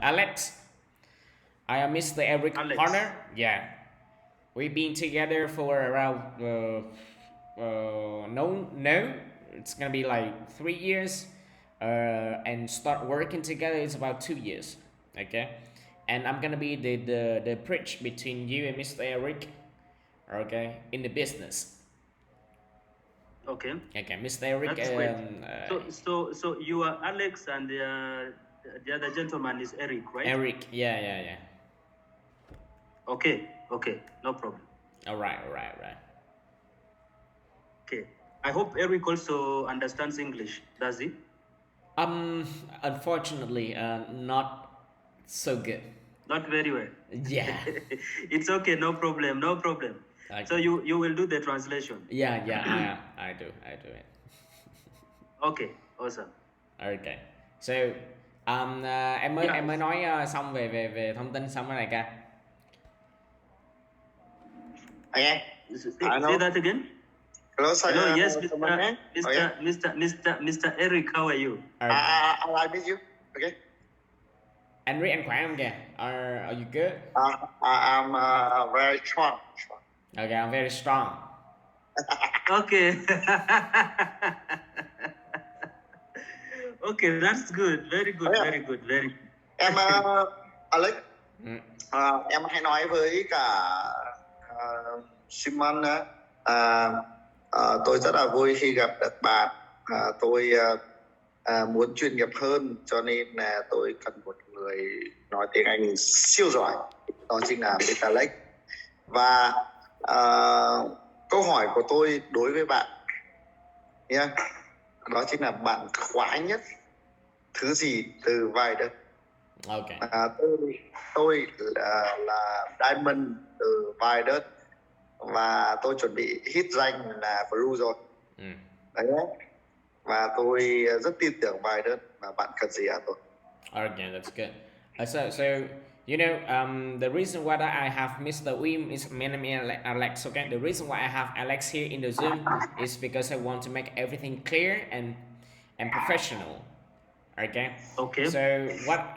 Alex. I am Mr. Eric Alex. Partner. Yeah, we've been together for around no, it's gonna be like 3 years, and start working together is about 2 years. Okay, and I'm gonna be the bridge between you and Mr. Eric. Okay, in the business. Okay, Okay, Mr. Eric. that's great. So you are Alex, and the other gentleman is Eric, right? Eric. Yeah. Okay, no problem. All right. Okay, I hope Eric also understands English. Does he? Unfortunately, not so good. Not very well. Yeah. It's okay, no problem. Okay. So you will do the translation. Yeah. I do it. Okay, awesome. Okay. So, em mới nói xong về thông tin xong cái này ca. Again? Say that again. Hello, sir. Hello, yes, someone there? Mr. Eric, how are you? I miss you. Okay. Anh khỏe không kìa? Are you good? I'm very strong. Okay, I'm very strong. Okay. Okay, that's good. Very good. Em Alex, em hay nói với cả Simon tôi rất là vui khi gặp được bạn. Tôi muốn chuyên nghiệp hơn, cho nên là tôi cần một người nói tiếng Anh siêu giỏi. Đó chính là Mr. Alex. Và câu hỏi của tôi đối với bạn nhé, đó chính là bạn khoái nhất thứ gì từ vài đất? Okay. Tôi là Diamond từ vài đất, và tôi chuẩn bị hit danh là Blue rồi. Đấy. Và tôi rất tin tưởng vài đất, và bạn cần gì tôi. Okay, that's good. So you know, the reason why I have Mr. Wim is my name is Alex. Okay, the reason why I have Alex here in the Zoom is because I want to make everything clear and professional. Okay. So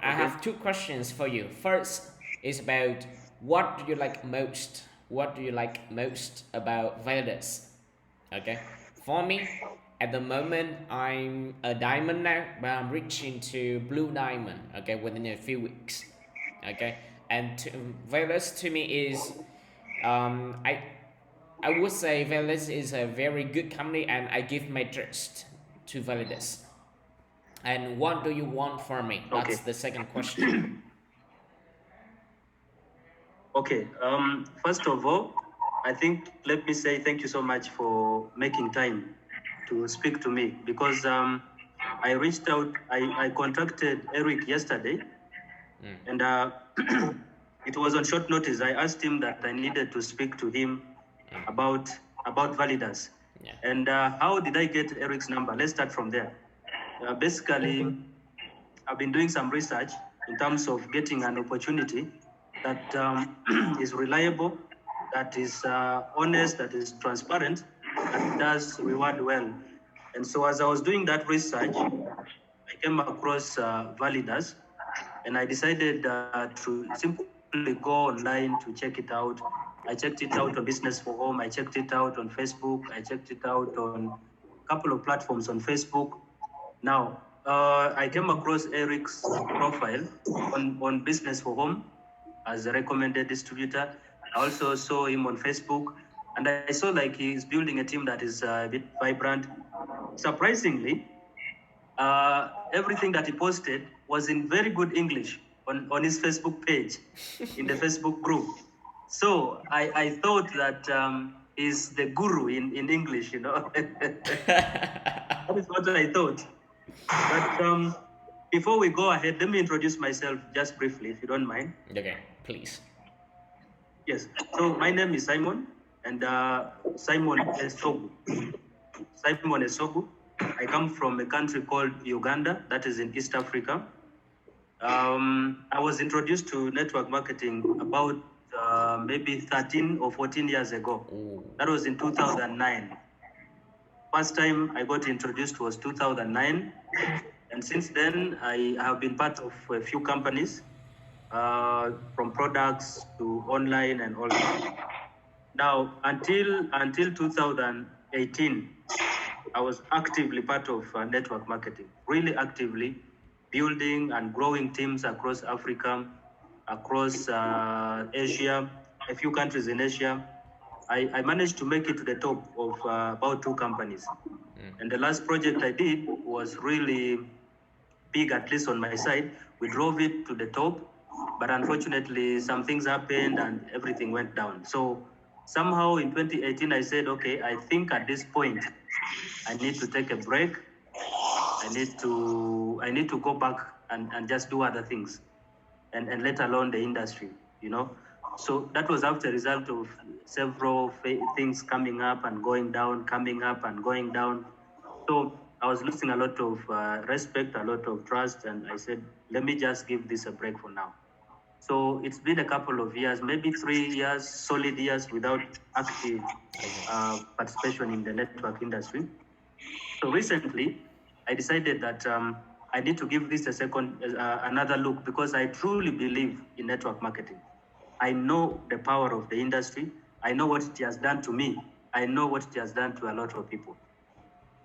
I have two questions for you. First is about what do you like most? What do you like most about Vedas? Okay. For me, at the moment, I'm a diamond now, but I'm reaching to blue diamond. Okay, within a few weeks. Okay, and Vedas to me is, I would say Vedas is a very good company, and I give my trust to Vedas. And what do you want from me? That's the second question. Okay. First of all, I think let me say thank you so much for making time to speak to me, because I reached out. I contacted Eric yesterday, and it was on short notice. I asked him that I needed to speak to him about Validas. Yeah. And how did I get Eric's number? Let's start from there. Basically, I've been doing some research in terms of getting an opportunity that is reliable, that is honest, that is transparent, and does reward well. And so as I was doing that research, I came across Validas, and I decided to simply go online to check it out. I checked it out on Business for Home. I checked it out on Facebook. I checked it out on a couple of platforms on Facebook. Now, I came across Eric's profile on Business for Home as a recommended distributor. I also saw him on Facebook, and I saw like he's building a team that is a bit vibrant. Surprisingly, everything that he posted was in very good English on his Facebook page, in the Facebook group. So I thought that he's the guru in English, you know. That is what I thought. But before we go ahead, let me introduce myself just briefly, if you don't mind. Okay, please. Yes. So my name is Simon, and Simon Esogu. Simon Esogu. I come from a country called Uganda, that is in East Africa. I was introduced to network marketing about maybe 13 or 14 years ago. Ooh. That was in 2009. First time I got introduced was 2009. And since then, I have been part of a few companies, from products to online and all that. Now, until 2018, I was actively part of network marketing, really actively building and growing teams across Africa, across Asia, a few countries in Asia. I managed to make it to the top of about 2 companies. And the last project I did was really big, at least on my side. We drove it to the top, but unfortunately some things happened and everything went down. So somehow in 2018, I said, okay, I think at this point, I need to take a break. I need to go back and just do other things, and let alone the industry, you know. So that was after result of several things coming up and going down, coming up and going down. So I was losing a lot of respect, a lot of trust, and I said, let me just give this a break for now. So it's been a couple of years, maybe 3 years, solid years without active participation in the network industry. So recently, I decided that I need to give this another look, because I truly believe in network marketing. I know the power of the industry. I know what it has done to me. I know what it has done to a lot of people.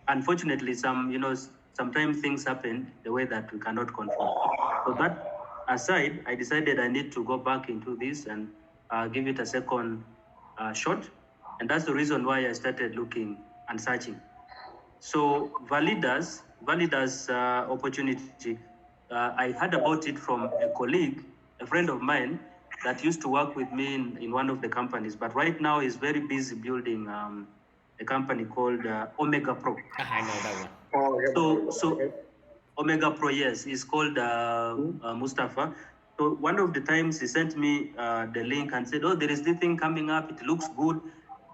Unfortunately, sometimes things happen the way that we cannot control. So that aside, I decided I need to go back into this and give it a second shot. And that's the reason why I started looking and searching. So Valida's opportunity, I heard about it from a colleague, a friend of mine that used to work with me in one of the companies, but right now is very busy building a company called Omega Pro. I know that one. So Omega Pro, yes, is called Mustafa. So one of the times he sent me the link and said, oh, there is this thing coming up. It looks good.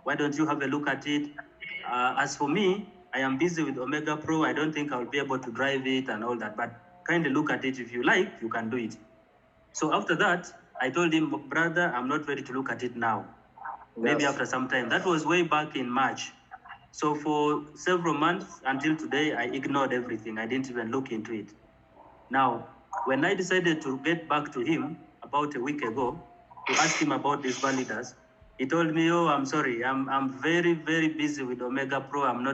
Why don't you have a look at it? As for me, I am busy with Omega Pro. I don't think I'll be able to drive it and all that, but kindly look at it. If you like, you can do it. So after that, I told him, brother, I'm not ready to look at it now. Maybe after some time. That was way back in March. So for several months until today, I ignored everything. I didn't even look into it. Now, when I decided to get back to him about a week ago to ask him about these validators, he told me, oh, I'm sorry. I'm very, very busy with Omega Pro. I'm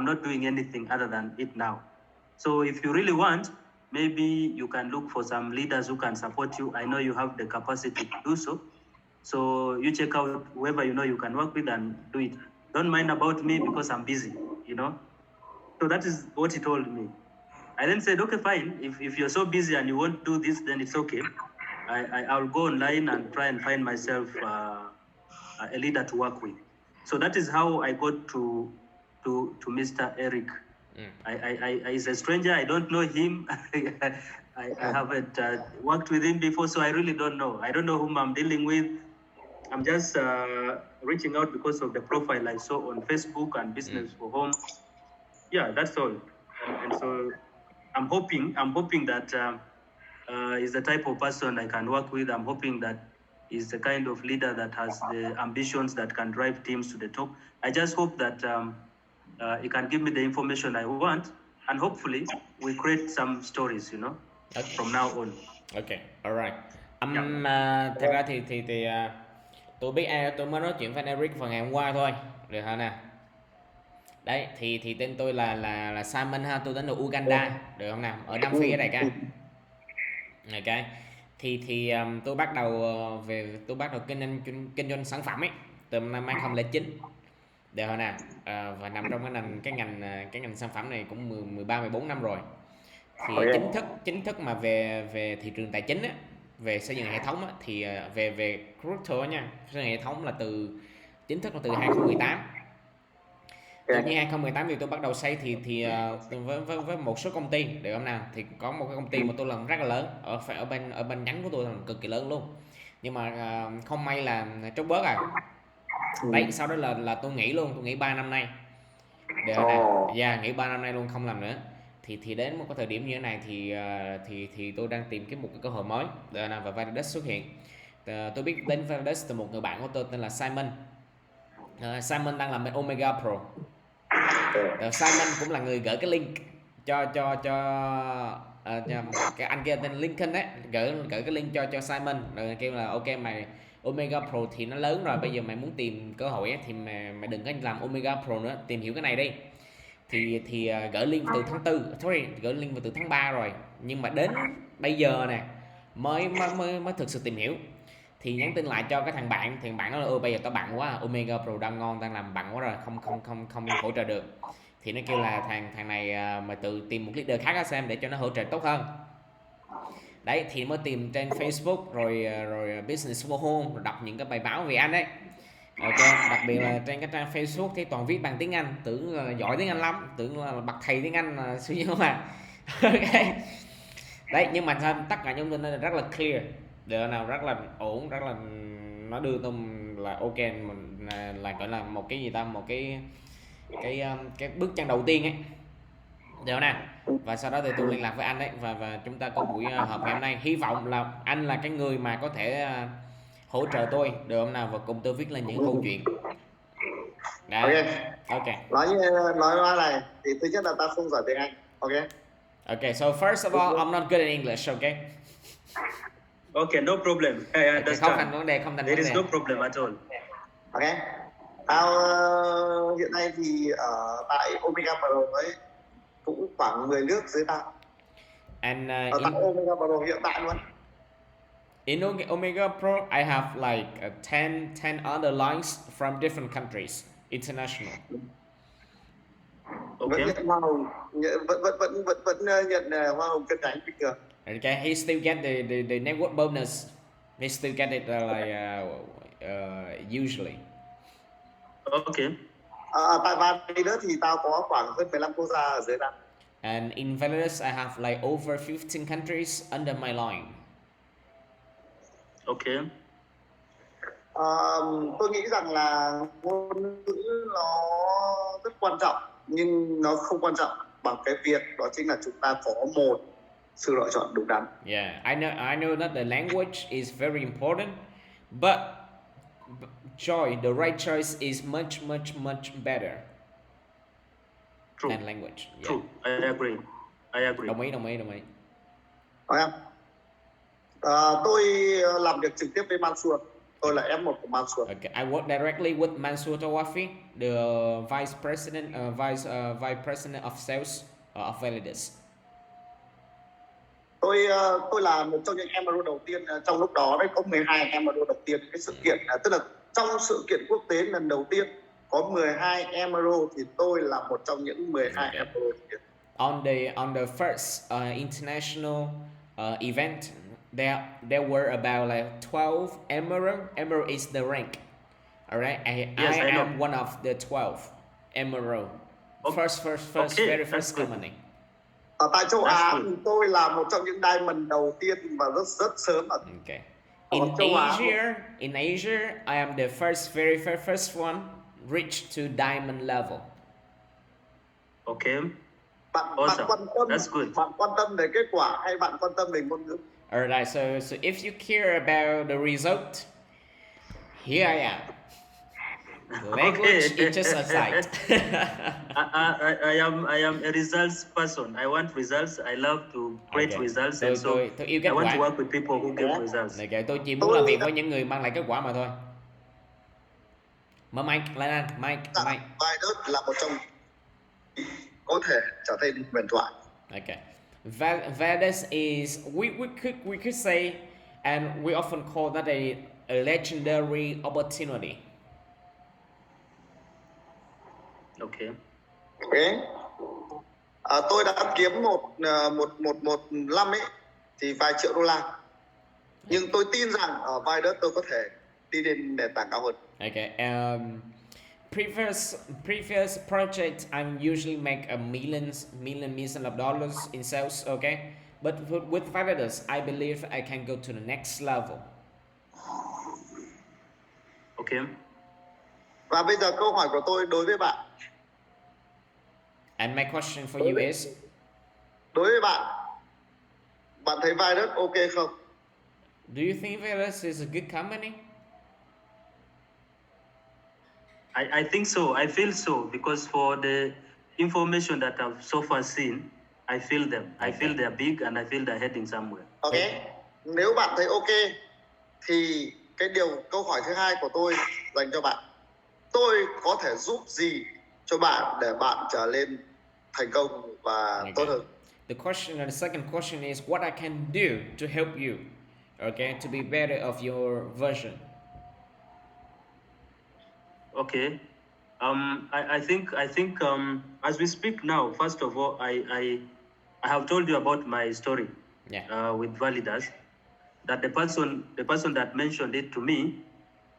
not doing anything other than it now. So if you really want, maybe you can look for some leaders who can support you. I know you have the capacity to do so. So you check out whoever you know you can work with and do it. Don't mind about me because I'm busy, you know. So that is what he told me. I then said, okay, fine. If you're so busy and you won't do this, then it's okay. I'll go online and try and find myself a leader to work with. So that is how I got to Mr. Eric. He's a stranger. I don't know him. I haven't worked with him before, so I really don't know. I don't know whom I'm dealing with. I'm just reaching out because of the profile I saw on Facebook and Business for Home. Yeah, that's all. And so I'm hoping that he's the type of person I can work with. I'm hoping that he's the kind of leader that has the ambitions that can drive teams to the top. I just hope that he can give me the information I want, and hopefully we create some stories, you know, from now on. Okay, alright. Thật ra thì tôi biết tôi mới nói chuyện với anh Eric vào ngày hôm qua thôi, được hả nè? Đấy, thì tên tôi là Simon ha, tôi đến từ Uganda, được không nào? Ở Nam Phi ở đây ca. Ok. Thì tôi bắt đầu kinh doanh sản phẩm ấy từ năm 2009. Được không nào? Và nằm trong cái ngành sản phẩm này cũng 13-14 năm rồi. Thì chính thức mà về thị trường tài chính á, về xây dựng hệ thống á, thì về crypto nha, xây dựng hệ thống là chính thức là từ 2018. Từ khi 2018 thì tôi bắt đầu xây thì với một số công ty, được không nào? Thì có một cái công ty mà tôi làm rất là lớn ở bên nhánh của tôi là cực kỳ lớn luôn. Nhưng mà không may là trút bớt à. Đấy, sau đó là tôi nghỉ luôn, tôi nghỉ 3 năm nay. Được không nào? Yeah, nghỉ 3 năm nay luôn, không làm nữa. Thì đến một cái thời điểm như thế này thì tôi đang tìm kiếm một cái cơ hội mới, và Valida's xuất hiện. Tôi biết đến Valida's từ một người bạn của tôi tên là Simon. Simon đang làm bên Omega Pro. Simon cũng là người gửi cái link cái anh kia tên Lincoln ấy, gửi cái link cho Simon, rồi kêu là ok mày Omega Pro thì nó lớn rồi, bây giờ mày muốn tìm cơ hội ấy, thì mày đừng có làm Omega Pro nữa, tìm hiểu cái này đi. Thì gửi link từ tháng 4, gửi link từ tháng 3 rồi, nhưng mà đến bây giờ nè mới thực sự tìm hiểu. Thì nhắn tin lại cho cái thằng bạn, thì bạn nói là bây giờ tao bận quá, Omega Pro đang ngon, đang làm bận quá rồi, không hỗ trợ được. Thì nó kêu là thằng này mà tự tìm một leader khác xem để cho nó hỗ trợ tốt hơn. Đấy, thì mới tìm trên Facebook rồi Business Forum, rồi đọc những cái bài báo về anh ấy. Ok, đặc biệt là trên cái trang Facebook thì toàn viết bằng tiếng Anh, tưởng giỏi tiếng Anh lắm, tưởng là bậc thầy tiếng Anh siêu nhiên mà. Ok. Đấy, nhưng mà tất cả những thông tin rất là clear, điều nào rất là ổn, rất là nó đưa tôi là ok, mình là gọi là một cái gì ta, một cái bước chân đầu tiên ấy, được nè. Và sau đó thì tôi liên lạc với anh ấy, và chúng ta có buổi họp ngày hôm nay. Hy vọng là anh là cái người mà có thể hỗ trợ tôi được không nào, và cùng tôi viết lên những câu chuyện. Đấy. Ok. Nói này thì thứ nhất là ta không giỏi tiếng Anh. Ok. Okay, so first of all, I'm not good at English, okay? Okay, no problem. I understand. Không thành vấn đề. There is no problem at all. Ok. Tao hiện nay thì ở tại Omega Pro ấy cũng khoảng 10 nước dưới tao. And tại Omega Pro hiện tại luôn. In Omega Pro, I have like 10 other lines from different countries, international. Okay. Vẫn nhận hoa hồng, vẫn nhận hoa hồng cân tránh bình thường. Okay, he still get the network bonus. He still get it usually. Okay. Tại Validus thì tao có khoảng hơn 15 quốc gia ở dưới tao. And in Validus, I have like over 15 countries under my line. Okay. Tôi nghĩ rằng là ngôn ngữ nó rất quan trọng, nhưng nó không quan trọng bằng cái việc đó chính là chúng ta có một sự lựa chọn đúng đắn. Yeah, I know that the language is very important, but Joy, the right choice is much better. True. Than language. Yeah. True. I agree. Đồng ý. Hỏi em. Tôi làm việc trực tiếp với Mansur. Tôi là F1 của Mansur. Okay, I work directly with Mansour Tawafi, the vice president of sales of Validus. Tôi là một trong những Emerald đầu tiên, trong lúc đó đấy có 12 Emerald đầu tiên, cái sự kiện tức là trong sự kiện quốc tế lần đầu tiên có 12 Emerald thì tôi là một trong những 12 Emerald. On the first international event, there were about like 12 Emerald. Emerald is the rank. Alright, I am one of the 12 Emerald. Very first company. Ở tại châu Á thì tôi là một trong những diamond đầu tiên và rất sớm ở. Okay. In Asia, I am the very first one reached to diamond level. Okay. Bạn quan tâm về kết quả hay bạn quan tâm về ngôn ngữ? Alright, so if you care about the result, here I am. Language is just a side. I am a results person. I want results. I love to create results, and so I want to work with people who give results. Okay, tôi chỉ muốn làm việc với những người mang lại kết quả mà thôi. Mở mic lên anh, mic. Validus là một trong có thể trở thành huyền thoại. Okay. Validus is we could say, and we often call that a legendary opportunity. Okay. Tôi đã kiếm một năm ấy thì vài triệu đô la. Nhưng tôi tin rằng ở Validus tôi có thể đi đến nền tảng cao hơn. Okay. Previous projects I usually make millions of dollars in sales. Okay. But with Validus, I believe I can go to the next level. Okay. Và bây giờ câu hỏi của tôi đối với bạn. And my question for you is, đối với bạn thấy Validus ok không? Do you think Validus is a good company? I think so. I feel so because for the information that I've so far seen, I feel them. I feel they're big and I feel they're heading somewhere. Ok. Nếu bạn thấy ok thì câu hỏi thứ hai của tôi dành cho bạn. Tôi có thể giúp gì cho bạn để bạn trở lên thành công và tốt hơn? The second question is what I can do to help you, okay, to be better of your version. Okay. I think as we speak now, first of all, I have told you about my story. With Validas, that the person that mentioned it to me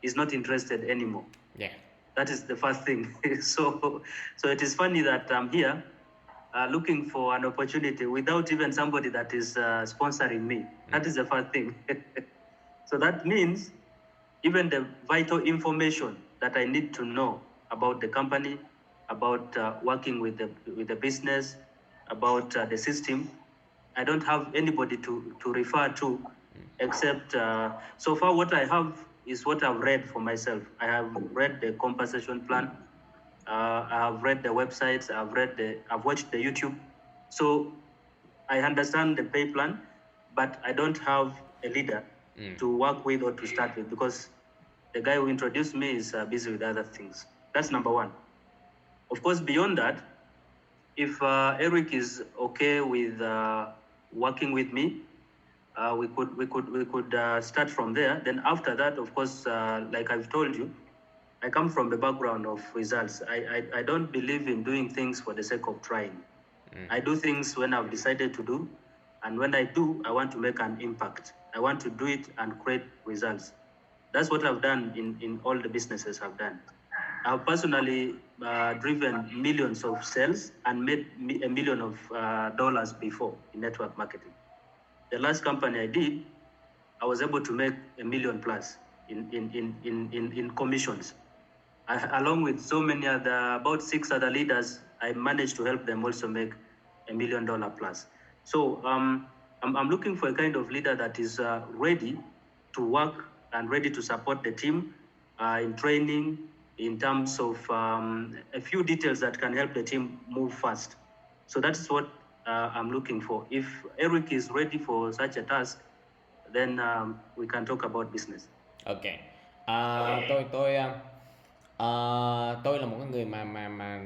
is not interested anymore. Yeah. That is the first thing. So it is funny that I'm here looking for an opportunity without even somebody that is sponsoring me. That is the first thing. So that means even the vital information that I need to know about the company, about working with the business, about the system, I don't have anybody to refer to, except so far what I have is what I've read for myself. I have read the compensation plan. I have read the websites. I've watched the YouTube. So I understand the pay plan, but I don't have a leader to work with or to start with, because the guy who introduced me is busy with other things. That's number one. Of course, beyond that, if Eric is okay with working with me, we could start from there. Then after that, of course, like I've told you, I come from the background of results. I don't believe in doing things for the sake of trying. I do things when I've decided to do, and when I do, I want to make an impact. I want to do it and create results. That's what I've done in all the businesses I've done. I've personally driven millions of sales and made $1 million before in network marketing. The last company I did, I was able to make $1 million plus in commissions. Along with so many about 6 other leaders, I managed to help them also make $1 million plus. So I'm looking for a kind of leader that is ready to work and ready to support the team in training, in terms of a few details that can help the team move fast. So that's what I'm looking for. If Eric is ready for such a task, then we can talk about business. Okay. Tôi là một người mà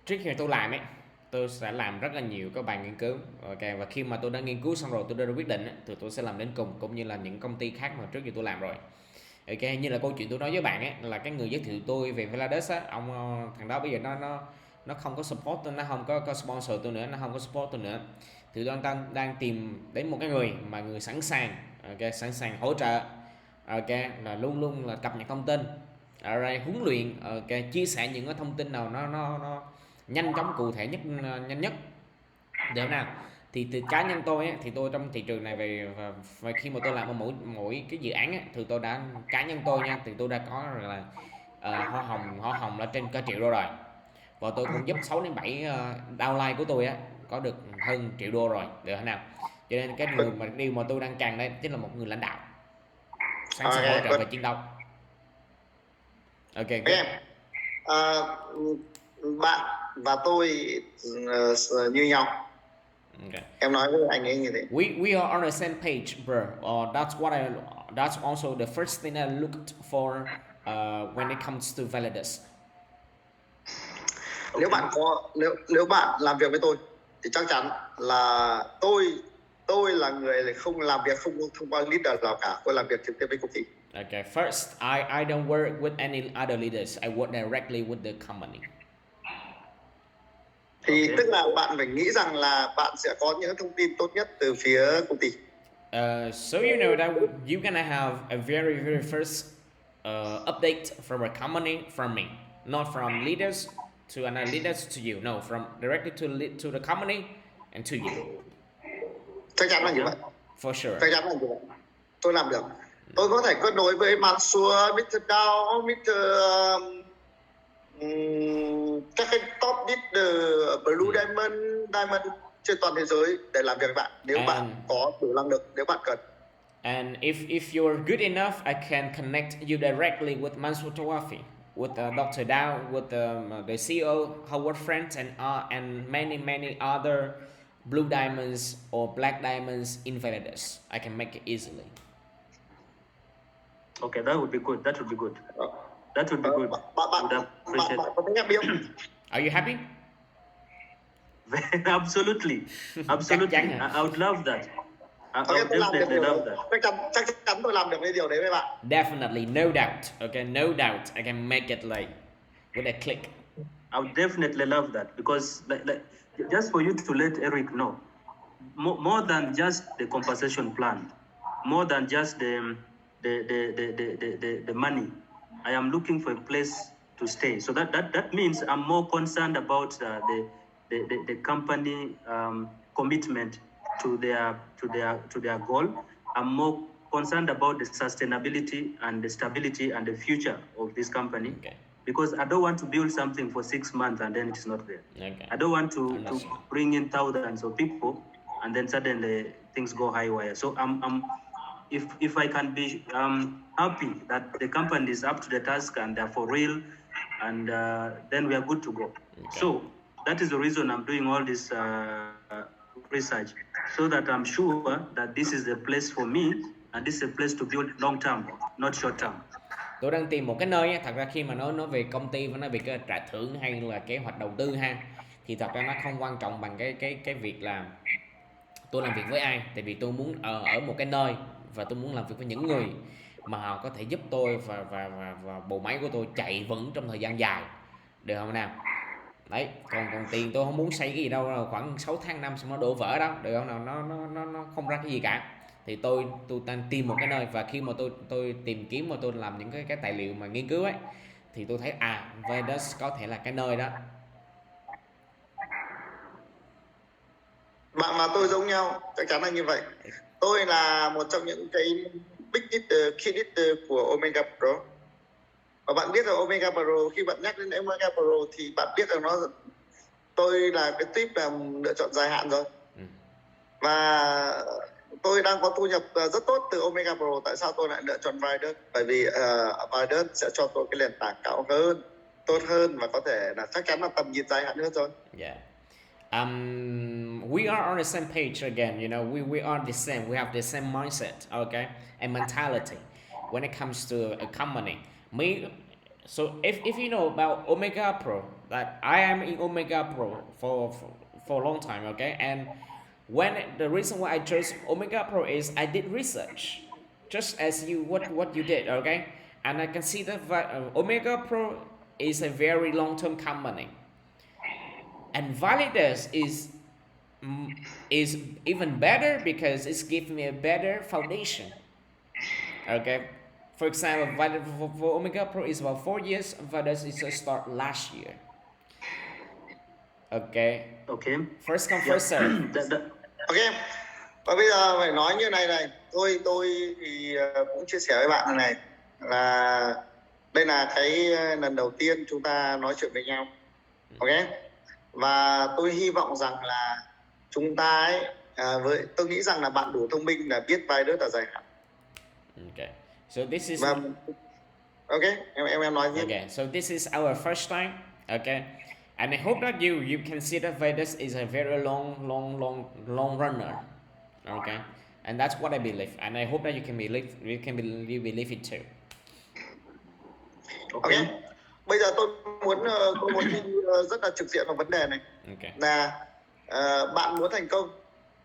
trước khi tôi làm ấy, tôi sẽ làm rất là nhiều các bài nghiên cứu. Okay. Và khi mà tôi đã nghiên cứu xong rồi, tôi đã quyết định ấy, thì tôi sẽ làm đến cùng, cũng như là những công ty khác mà trước khi tôi làm rồi. Okay. Như là câu chuyện tôi nói với bạn ấy, là cái người giới thiệu tôi về Validas á, thằng đó bây giờ nó không có support tôi, nó không có sponsor tôi nữa, nó không có support tôi nữa. Thì tôi đang tìm đến một cái người mà người sẵn sàng, okay, sẵn sàng hỗ trợ, okay, là luôn luôn là cập nhật thông tin, huấn luyện, okay, chia sẻ những cái thông tin nào nó nhanh chóng, cụ thể nhất, nhanh nhất, được nào. Thì từ cá nhân tôi ấy, thì tôi trong thị trường này về khi mà tôi làm ở mỗi cái dự án ấy, thì tôi đã, cá nhân tôi nha, thì tôi đã có là hoa hồng là trên cả $1 triệu rồi, và tôi cũng giúp 6 đến 7 downline của tôi á có được hơn $1 triệu rồi, được nào. Cho nên cái điều mà tôi đang cần đây chính là một người lãnh đạo sẵn sàng hỗ trợ về chiến đấu. Ok. Bạn và tôi như nhau. Okay. Em nói với anh ấy như thế. We are on the same page, bro. That's also the first thing I looked for when it comes to Validas. Nếu bạn làm việc với tôi thì chắc chắn là tôi là người không làm việc không có leader nào cả. Tôi làm việc trực tiếp với công ty. Okay, first, I don't work with any other leaders. I work directly with the company. Thì tức là bạn phải nghĩ rằng là bạn sẽ có những thông tin tốt nhất từ phía công ty. So you know that you're gonna have a very first update from a company from me, not from leaders to another leaders to you. No, from directly to the company and to you. Chắc chắn là như vậy. For sure. Chắc chắn là như vậy. Tôi làm được. Tôi có thể kết nối với Mansur, Mr. Dow, Mr. Các cái top leader Blue Diamond trên toàn thế giới để làm việc với bạn, nếu bạn có đủ năng lực, nếu bạn cần. And if you're good enough, I can connect you directly with Mansur Tawafi, with Dr. Dow, with the CEO Howard Friend, and many other blue diamonds or black diamonds invalids. I can make it easily. Okay, that would be good. That would be good. That would be good. Would appreciate. Bạn có thấy happy không? Are you happy? Absolutely, absolutely. I would love that. I would definitely love that. Chắc chắn tôi làm được cái điều đấy với bạn. Definitely, no doubt. Okay, no doubt. I can make it like with a click. I would definitely love that because, like, just for you to let Eric know, more than just the compensation plan, more than just the money, I am looking for a place to stay. So that means I'm more concerned about the company commitment to their goal. I'm more concerned about the sustainability and the stability and the future of this company. Okay. Because I don't want to build something for 6 months and then it's not there. Okay. I don't want to bring in thousands of people and then suddenly things go haywire. So if I can be happy that the company is up to the task and they're for real, and then we are good to go. Okay. So that is the reason I'm doing all this research, so that I'm sure that this is the place for me and this is a place to build long term, not short term. Tôi đang tìm một cái nơi á, thật ra khi mà nói về công ty và nói về cái trả thưởng hay là kế hoạch đầu tư ha, thì thật ra nó không quan trọng bằng cái việc là tôi làm việc với ai, tại vì tôi muốn ở một cái nơi và tôi muốn làm việc với những người mà họ có thể giúp tôi và bộ máy của tôi chạy vững trong thời gian dài, được không nào? Đấy, còn tiền tôi không muốn xây cái gì đâu, khoảng 6 tháng năm xong nó đổ vỡ đó, được không nào? Nó không ra cái gì cả. Thì tôi đang tìm một cái nơi, và khi mà tôi tìm kiếm và tôi làm những cái tài liệu mà nghiên cứu ấy, thì tôi thấy Vedas có thể là cái nơi đó. Bạn mà tôi giống nhau, chắc chắn là như vậy. Tôi là một trong những cái big leader, key leader của Omega Pro. Và bạn biết rồi, Omega Pro, khi bạn nhắc đến Omega Pro thì bạn biết rằng tôi là cái tip là lựa chọn dài hạn rồi. Và tôi đang có thu nhập rất tốt từ Omega Pro. Tại sao tôi lại lựa chọn Vidas? Bởi vì Vidas sẽ cho tôi cái nền tảng cao hơn, tốt hơn, và có thể là chắc chắn là tầm nhìn dài hạn hơn rồi. Yeah. We are on the same page again, you know, we are the same, we have the same mindset, okay, and mentality when it comes to a company. So if you know about Omega Pro, that I am in Omega Pro for a long time, okay, and the reason why I chose Omega Pro is I did research, just as what you did, okay, and I can see that Omega Pro is a very long-term company. And Validas is even better because it's giving me a better foundation. Okay, for example, for Omega Pro is about 4 years. Validas is a start last year. Okay. First come first serve. Okay. Và bây giờ phải nói như này. Tôi thì cũng chia sẻ với bạn này là đây là cái lần đầu tiên chúng ta nói chuyện với nhau. Okay. Và tôi hy vọng rằng là chúng ta tôi nghĩ rằng là bạn đủ thông minh là biết vai rất là dài hạn. Okay. So this is okay, em nói gì? Okay. So this is our first time. Okay. And I hope that you can see that Vedas is a very long runner. Okay. And that's what I believe. And I hope that you can believe it too. Okay. Bây giờ tôi muốn đi rất là trực diện vào vấn đề này. Okay. Là bạn muốn thành công,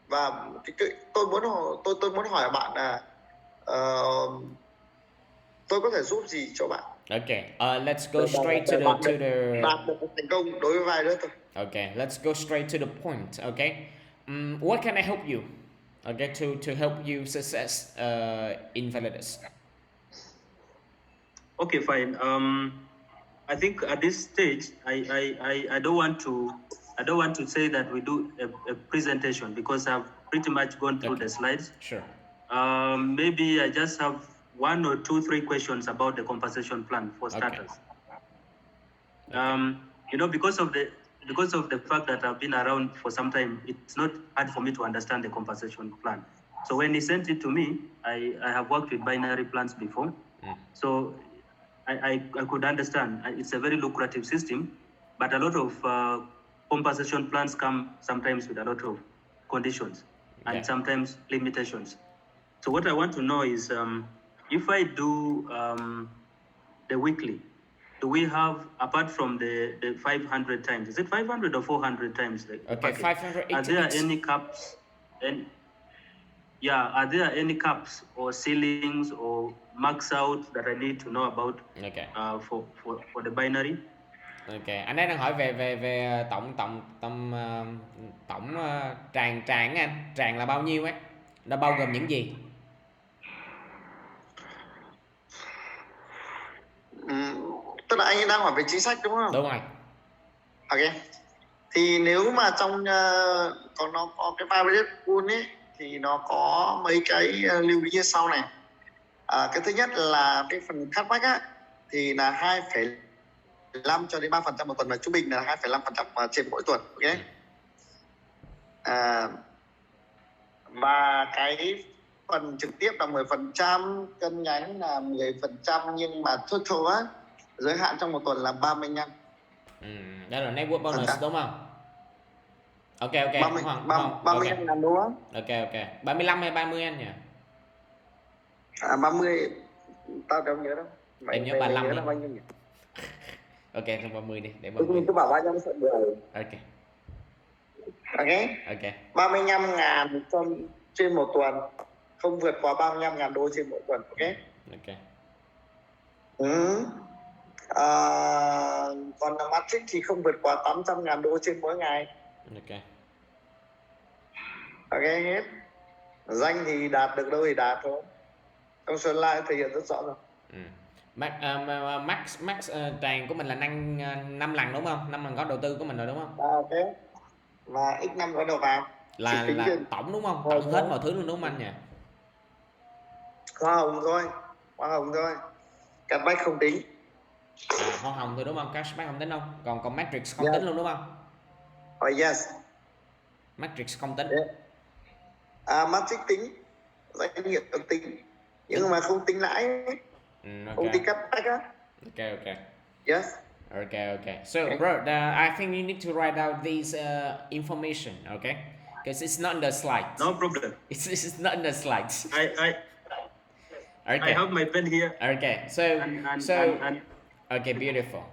và tôi muốn hỏi bạn là tôi có thể giúp gì cho bạn? Okay. Let's go straight to the bạn được thành công đối với vai đó thôi. Okay. Let's go straight to the point. Okay. What can I help you? Okay, to help you success in Validas. Okay, fine. I think at this stage, I don't want to say that we do a presentation because I've pretty much gone through the slides. Sure. Maybe I just have 1 or 2, 3 questions about the compensation plan for starters. Okay. You know, because of the fact that I've been around for some time, it's not hard for me to understand the compensation plan. So when he sent it to me, I have worked with binary plans before. So I could understand it's a very lucrative system, but a lot of compensation plans come sometimes with a lot of conditions and Yeah. sometimes limitations. So what I want to know is if I do the weekly, do we have, apart from the 500 times, is it 500 or 400 times? The Okay, package? 580 Are there weeks. any caps? And yeah, are there any caps or ceilings or max out that I need to know about Okay. For the binary? Ok, anh ấy đang hỏi về tổng tràng anh, tràng là bao nhiêu ấy, nó bao gồm những gì? Tức là anh ấy đang hỏi về chính sách đúng không? Đúng rồi. Ok. Thì nếu mà trong nó có cái private pool ấy thì nó có mấy cái lưu ý như sau này. Cái thứ nhất là cái phần cashback á thì là 2,5 cho đến 3% một tuần, và trung bình là 2,5% trên mỗi tuần. Ok. Và cái phần trực tiếp là 10%, cân nhánh là 10%, nhưng mà total á giới hạn trong một tuần là 35. Đó là network bonus đúng không? Ok, 35 ngàn đô á. Ok. 35 hay 30 anh nhỉ? 30, tao đâu nhớ đâu. Em nhớ 35 nhớ là bao nhiêu nhỉ? Ok, trong 30 đi, để 30. Cứ bảo 35 sợ người. Ok. 35 ngàn trên một tuần, không vượt quá 35 ngàn đô trên mỗi tuần. Ok. Còn là matrix thì không vượt quá 800 ngàn đô trên mỗi ngày. Ok, hết. Danh thì đạt được đâu thì đạt thôi. Trong slide lại thể hiện rất rõ rồi. Max tràng của mình là 5 lần đúng không? 5 lần gói đầu tư của mình rồi đúng không? Ok. Và x5 gói đầu vào. Là tổng đúng không? Tổng hết mọi thứ luôn đúng không anh nhỉ? Hoa hồng thôi. Cashback không tính. Hoa hồng thôi đúng không? Cashback không tính không? Còn matrix không tính luôn đúng không? Yes. Matrix không tính. Matrix tính, doanh nghiệp tính, nhưng mà không tính lãi, không tính cashback á. Ok. Yes. Okay. So, bro, I think you need to write out these information, okay? Because it's not in the slides. No problem. It's not in the slides. I have my pen here. Okay. So, okay, beautiful.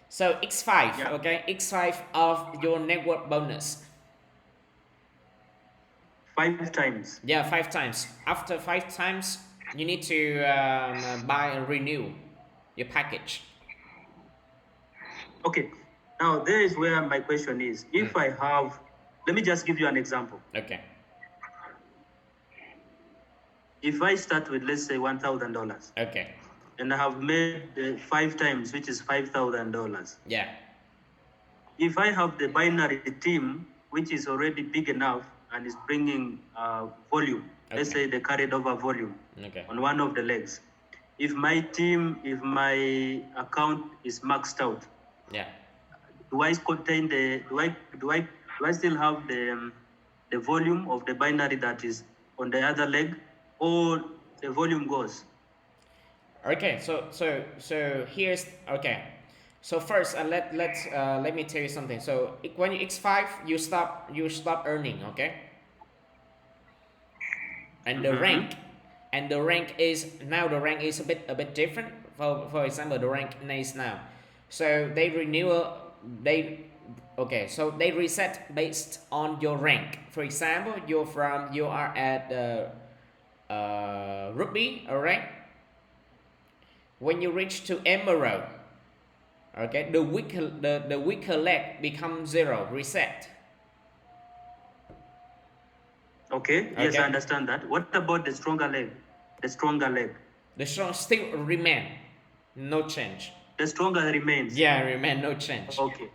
So X5, Yeah. okay? X5 of your network bonus. 5 times. Yeah, 5 times. After 5 times, you need to buy and renew your package. Okay. Now there is where my question is. If I have, let me just give you an example. Okay. If I start with, let's say, $1,000. Okay. And I have made 5 times, which is $5,000. Yeah. If I have the binary team, which is already big enough and is bringing volume, let's say the carried over volume on one of the legs. If my account is maxed out, do I contain do I still have the volume of the binary that is on the other leg, or the volume goes? Okay, so here's okay. So first, let me tell you something. So when you X5, you stop earning, okay? And the rank is now a bit different. For example, the rank is now. So they reset based on your rank. For example, you are at Ruby, alright? When you reach to Emerald, okay, the weaker leg becomes 0, reset. Okay. Yes, I understand that. What about the stronger leg? The strong still remain, no change. The stronger remains. Yeah, remain, no change. Okay.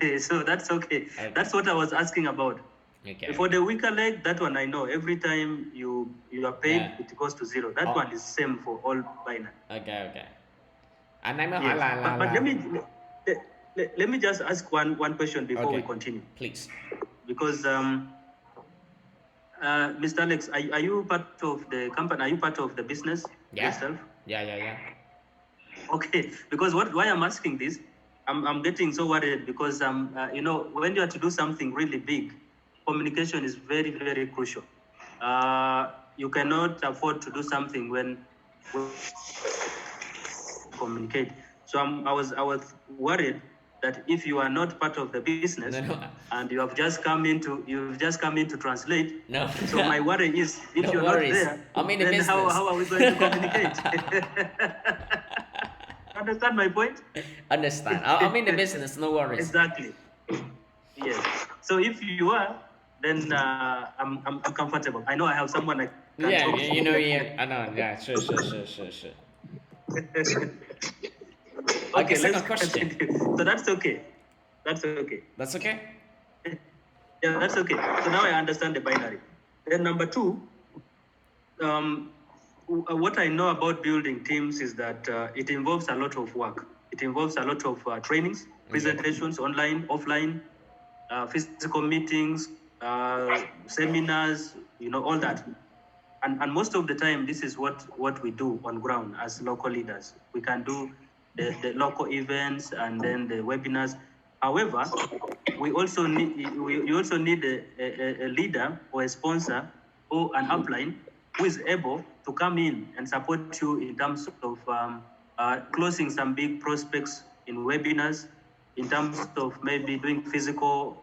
Change. So that's okay. That's what I was asking about. Okay. For the weaker leg, that one I know. Every time you are paid, it goes to 0. That one is same for all binary. Okay. Anh ấy mới hỏi là But let me just ask one question before we continue. Please. Because Mr. Alex, are you part of the company? Are you part of the business yourself? Yeah. Okay, because why I'm asking this, I'm getting so worried because when you have to do something really big, communication is very, very crucial. You cannot afford to do something when communicate. So I was worried that if you are not part of the business and you've just come in to translate. No. So my worry is if No you're worries. not there, I'm in the then business. how are we going to communicate? Understand my point? Understand. I'm in the business. No worries. Exactly. Yes. So if you are, then I'm comfortable. I know I have someone I can Yeah, talk to. you know, yeah, I know. Yeah, sure. Okay, second question. Continue. So that's okay. That's okay. That's okay? Yeah, that's okay. So now I understand the binary. Then number two, what I know about building teams is that it involves a lot of work. It involves a lot of trainings, presentations, online, offline, physical meetings, seminars, all that. And most of the time, this is what we do on ground as local leaders. We can do the local events and then the webinars. However, you also need a leader or a sponsor or an upline who is able to come in and support you in terms of closing some big prospects in webinars, in terms of maybe doing physical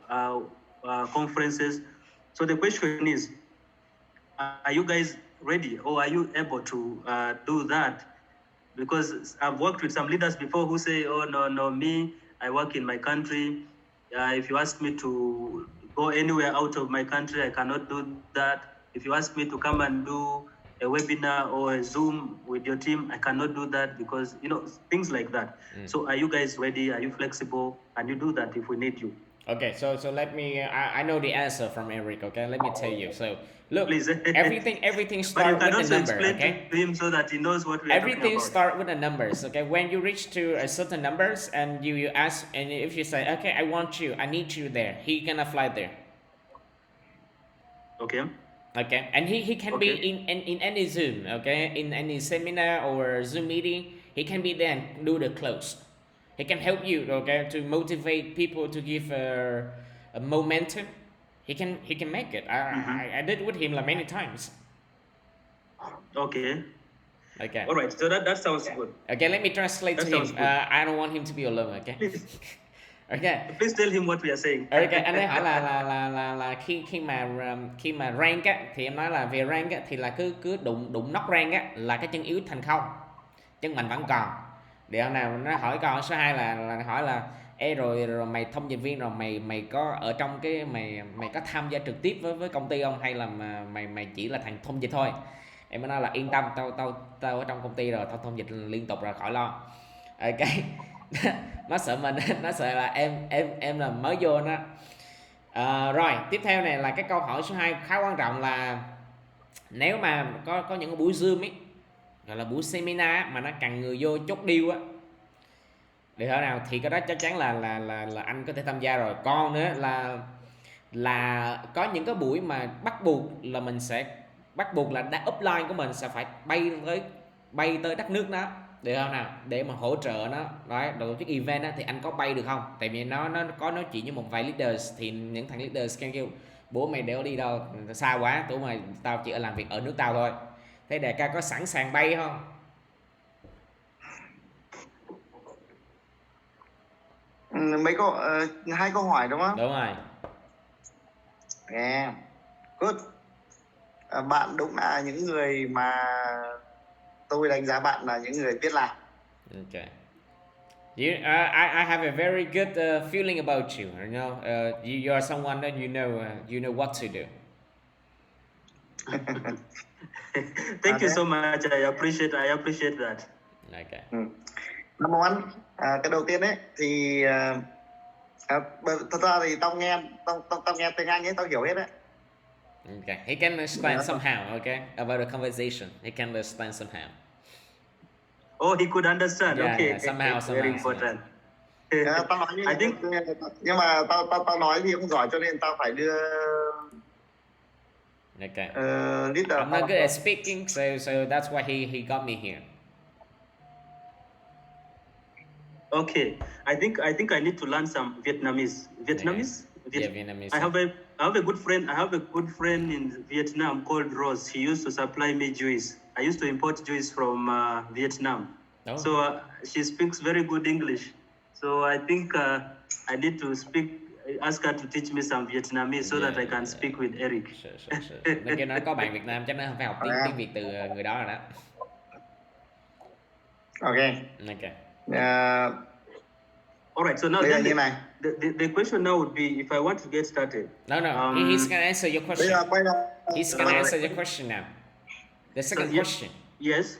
conferences. So the question is, are you guys ready, or are you able to do that? Because I've worked with some leaders before who say, oh, no, me, I work in my country. If you ask me to go anywhere out of my country, I cannot do that. If you ask me to come and do a webinar or a Zoom with your team, I cannot do that because, things like that. So are you guys ready? Are you flexible? Can you do that if we need you? Okay, so let me. I know the answer from Eric. Okay, let me tell you. So look, Please. everything But you starts can with a also number. explain Okay, to him so that he knows what we are talking everything about. start with the numbers. Okay, when you reach to a certain numbers and you ask, and if you say, okay, I need you there, he gonna fly there. Okay. Okay, and he can be in any Zoom. Okay, in any seminar or Zoom meeting, he can be there and do the close. He can help you, okay, to motivate people, to give a momentum. He can make it. I did with him like many times. Okay. Okay. All right. So that sounds good. Okay, let me translate That to him. sounds good. I don't want him to be alone. Okay. Please. Okay. Please tell him what we are saying. Okay, anh ấy hỏi là khi mà rank á, thì em nói là về rank á, thì là cứ đụng knock rank á là cái chân yếu thành không, chân mạnh vẫn còn. Để hôm nào nó hỏi câu số 2 là hỏi là rồi mày thông dịch viên, rồi mày có ở trong cái mày có tham gia trực tiếp với công ty không, hay là mày chỉ là thằng thông dịch thôi. Em mới nói là yên tâm, tao ở trong công ty rồi, tao thông dịch liên tục rồi, khỏi lo. Okay. Nó sợ mình, nó sợ là em là mới vô nó. Rồi tiếp theo này là cái câu hỏi số 2 khá quan trọng, là nếu mà có những cái buổi Zoom ấy, gọi là buổi seminar mà nó cần người vô chốt deal á, để thế nào thì cái đó chắc chắn là anh có thể tham gia rồi. Còn nữa là có những cái buổi mà bắt buộc là upline của mình sẽ phải bay tới đất nước đó, được không nào, để mà hỗ trợ nó đấy, tổ chức event đó, thì anh có bay được không? Tại vì nó có nói chuyện với một vài leaders, thì những thằng leaders kêu bố mày đéo đi đâu, xa quá, tụi mày tao chỉ làm việc ở nước tao thôi. Thế đại ca có sẵn sàng bay không? Hai câu hỏi đúng không? Đúng rồi. Yeah. Good. Bạn đúng là những người mà tôi đánh giá bạn là những người biết làm. Okay. I have a very good feeling about you. You know, you are someone that you know what to do. Thank you so much. I appreciate that. Okay. Number one, cái đầu tiên ấy thì thật ra thì tao nghe tiếng Anh ấy, tao hiểu hết đấy. Okay, he can understand somehow. Okay, about the conversation, he can understand somehow. Oh, he could understand. Yeah, Okay, yeah, somehow. Very important. Tao nói như I think, nhưng mà tao nói thì không giỏi, cho nên tao phải đưa. Okay. Leader. I'm not good at speaking, so that's why he got me here. Okay, I think I need to learn some Vietnamese. Yeah, Vietnamese. I have a good friend in Vietnam called Rose. He used to supply me juice. I used to import juice from Vietnam. Oh. So she speaks very good English. So I think I need to ask her to teach me some Vietnamese so that I can speak with Eric. Sure. Nó kêu nó có bạn Việt Nam chắc nó phải học tiếng Việt từ người đó rồi đó. Okay. All right. So now the question now would be if I want to get started. No. He's gonna answer your question. He's gonna answer your question now. The second question. Yes.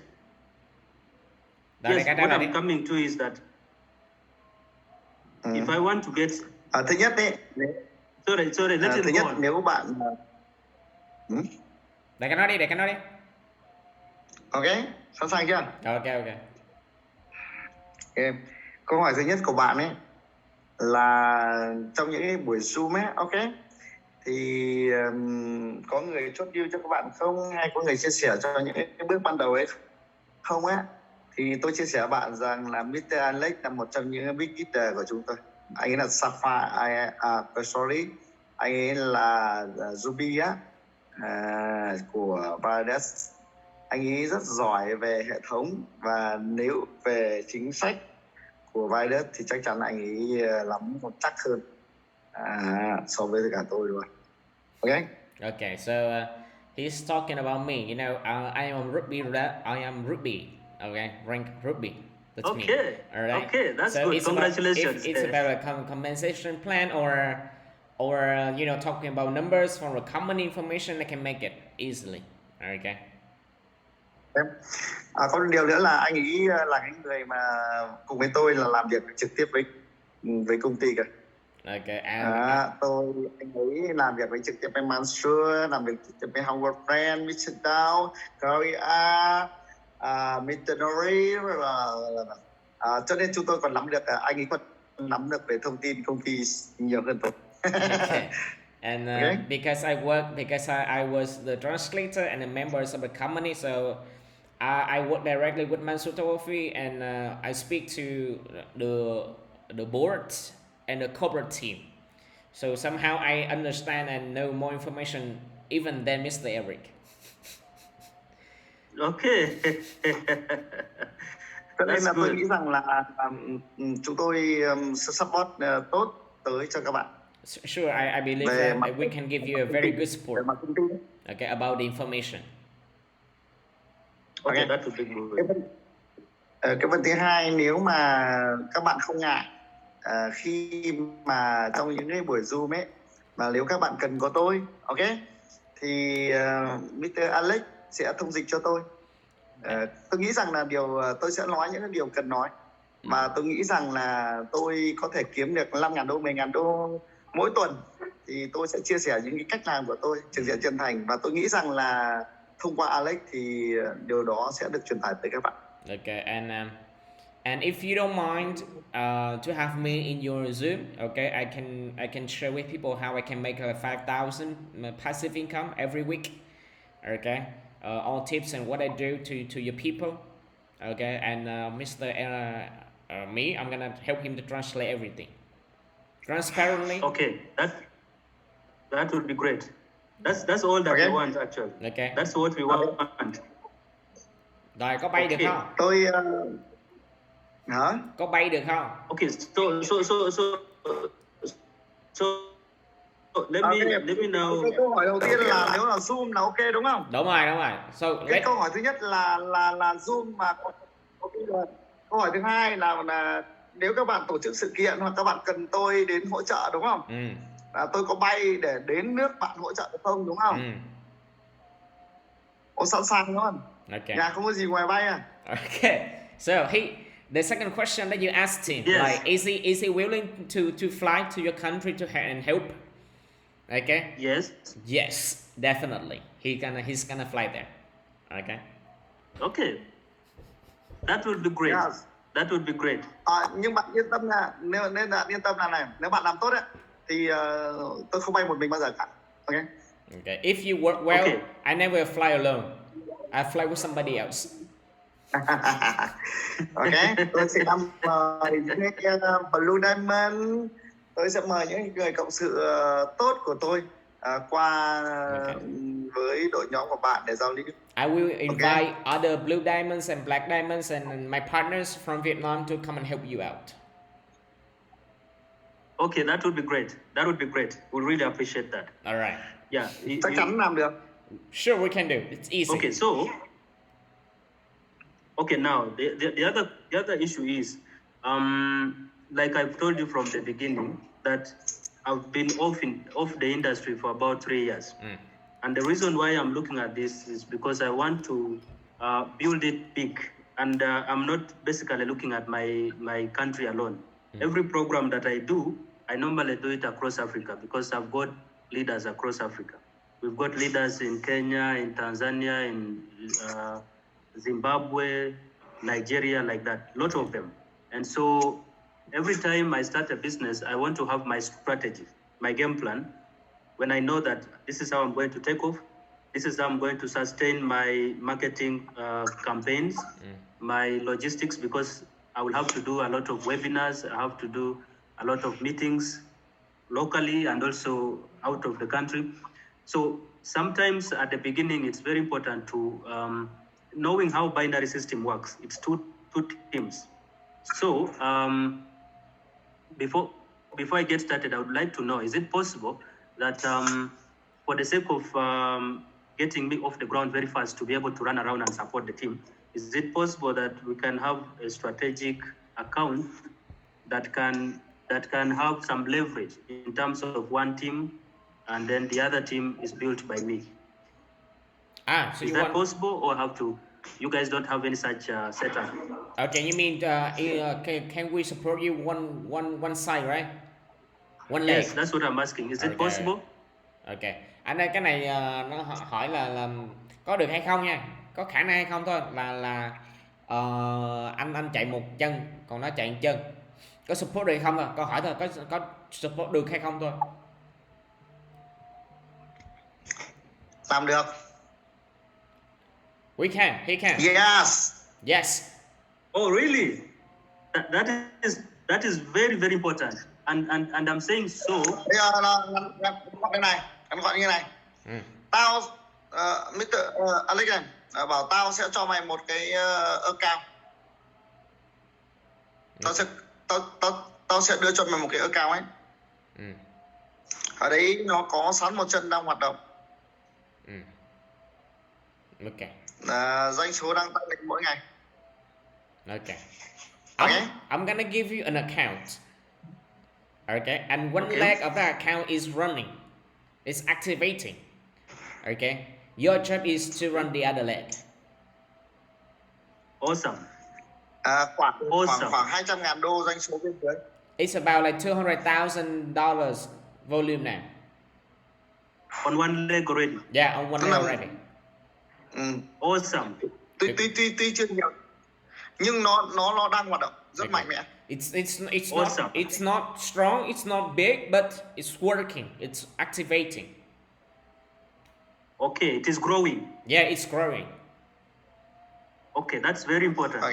What I'm coming to is that if I want to get. Thứ nhất đấy. Sorry. Let him thứ nhất go on. nếu bạn. Để cái nói đi. Ok, sẵn sàng chưa? Ok. Câu hỏi thứ nhất của bạn ấy là trong những cái buổi Zoom ấy, ok, thì có người chốt deal cho các bạn không, hay có người chia sẻ cho những cái bước ban đầu ấy không á? Thì tôi chia sẻ với bạn rằng là Mr. Alex là một trong những big hitter của chúng tôi. Anh ấy là Sapphire, anh ấy là Ruby á, của Bsta. Anh ấy rất giỏi về hệ thống, và nếu về chính sách của Bsta thì chắc chắn anh ấy lắm còn chắc hơn so với cả tôi luôn. Okay, so he's talking about me. You know, I am Ruby. Okay, rank Ruby. That's me. All right. Okay, that's so good. Congratulations. It's about a compensation plan or you know, talking about numbers from a common information, I can make it easily. Okay. Có một điều nữa là anh ấy là cái người mà cùng với tôi là làm việc trực tiếp với công ty cả. Okay. Anh ấy làm việc với trực tiếp với Mansur, làm việc trực tiếp với Howard Friend, Mr. Dow, Korea, Mr. Nori, cho nên chúng tôi còn nắm được, anh ấy còn nắm được về thông tin công ty nhiều hơn tôi. Okay. And because I was the translator and the members of the company, so I work directly with Mansur Tawafi, and I speak to the board and the corporate team. So somehow I understand and know more information even than Mr. Eric. Okay. Cho nên là tôi nghĩ rằng là chúng tôi support tốt tới cho các bạn. Sure, I believe that we can give you a very good support. Okay, about the information. Okay, that's a big move. Cái vấn thứ hai, nếu mà các bạn không ngại khi mà trong những cái buổi Zoom ấy, mà nếu các bạn cần có tôi, ok, thì Mr. Alex sẽ thông dịch cho tôi. Tôi nghĩ rằng là tôi sẽ nói những điều cần nói, mà tôi nghĩ rằng là tôi có thể kiếm được 5.000 đô, 10.000 đô mỗi tuần, thì tôi sẽ chia sẻ những cái cách làm của tôi trực diện chân thành, và tôi nghĩ rằng là thông qua Alex thì điều đó sẽ được truyền tải tới các bạn. Okay, and if you don't mind to have me in your Zoom, okay, I can share with people how I can make a 5,000 passive income every week. Okay, all tips and what I do to your people. Okay, and Mr. Me, I'm gonna help him to translate everything transparently. Okay, that would be great. That's all that we want actually. Okay. That's what we want. Rồi, có bay được không? Tôi hả? Có bay được không? Okay, so let me know. Cái câu hỏi đầu tiên là nếu là Zoom là ok đúng không? Đúng rồi. So cái câu hỏi thứ nhất là Zoom mà ok rồi. Câu hỏi thứ hai là nếu các bạn tổ chức sự kiện hoặc các bạn cần tôi đến hỗ trợ đúng không? Tôi có bay để đến nước bạn hỗ trợ được không, đúng không? Sẵn sàng luôn. Okay. Nhà không có gì ngoài bay à? Okay. So the second question that you asked him, yes. Like, is he willing to fly to your country and help? Okay. Yes, definitely. He's gonna fly there. Okay. Okay. That would be great. Yes. That would be great. Nhưng bạn yên tâm là nên là yên tâm là này, nếu bạn làm tốt ấy, thì tôi không bay một mình bao giờ cả. Okay. Okay. If you work well, I never fly alone. I fly with somebody else. Okay. Tôi sẽ mời những cái Blue Diamond. Tôi sẽ mời những người cộng sự tốt của tôi qua với đội nhóm của bạn để giao lưu. I will invite other blue diamonds and black diamonds and my partners from Vietnam to come and help you out. Okay, that would be great. That would be great. We really appreciate that. All right. Yeah. Chắc chắn làm được. Sure, we can do. It's easy. Okay, so now the other issue is, like I've told you from the beginning, that I've been off the industry for about 3 years. And the reason why I'm looking at this is because I want to build it big. And I'm not basically looking at my country alone. Every program that I do, I normally do it across Africa because I've got leaders across Africa. We've got leaders in Kenya, in Tanzania, in Zimbabwe, Nigeria, like that, a lot of them. And so every time I start a business, I want to have my strategy, my game plan. When I know that this is how I'm going to take off, this is how I'm going to sustain my marketing campaigns, my logistics, because I will have to do a lot of webinars, I have to do a lot of meetings locally and also out of the country. So sometimes at the beginning, it's very important to knowing how binary system works. It's two teams. So before I get started, I would like to know, is it possible that for the sake of getting me off the ground very fast to be able to run around and support the team, is it possible that we can have a strategic account that can have some leverage in terms of one team, and then the other team is built by me? So is that possible, or you guys don't have any such setup? Okay, you mean can we support you one side, right? One leg. Yes, that's what I'm asking. Is it possible? Okay. Anh ơi, cái này nó hỏi là có được hay không nha, có khả năng hay không thôi, là anh chạy một chân còn nó chạy một chân, có support được hay không thôi, câu hỏi thôi, có support được hay không thôi. Làm được. We can, he can. Yes. Oh, really? That is very, very important. And I'm saying so. Bây giờ anh gọi như này. Tao Mr. Alex này, bảo tao sẽ cho mày một cái account. Tao sẽ đưa cho mày một cái account ấy. Ở đấy nó có sẵn một chân đang hoạt động. Okay. Doanh số đang tăng lên mỗi ngày. Okay. I'm gonna give you an account. Okay, and one leg of that account is running. It's activating. Okay, your job is to run the other leg. Awesome. Khoảng 200.000 đô doanh số bên dưới. It's about like $200,000 volume now. On one leg already. Yeah, on one leg already. Awesome. Tuy chưa nhiều, nhưng nó đang hoạt động rất mạnh mẽ. It's not strong, it's not big, but it's working. It's activating. Okay, it is growing. Yeah, it's growing. Okay, that's very important.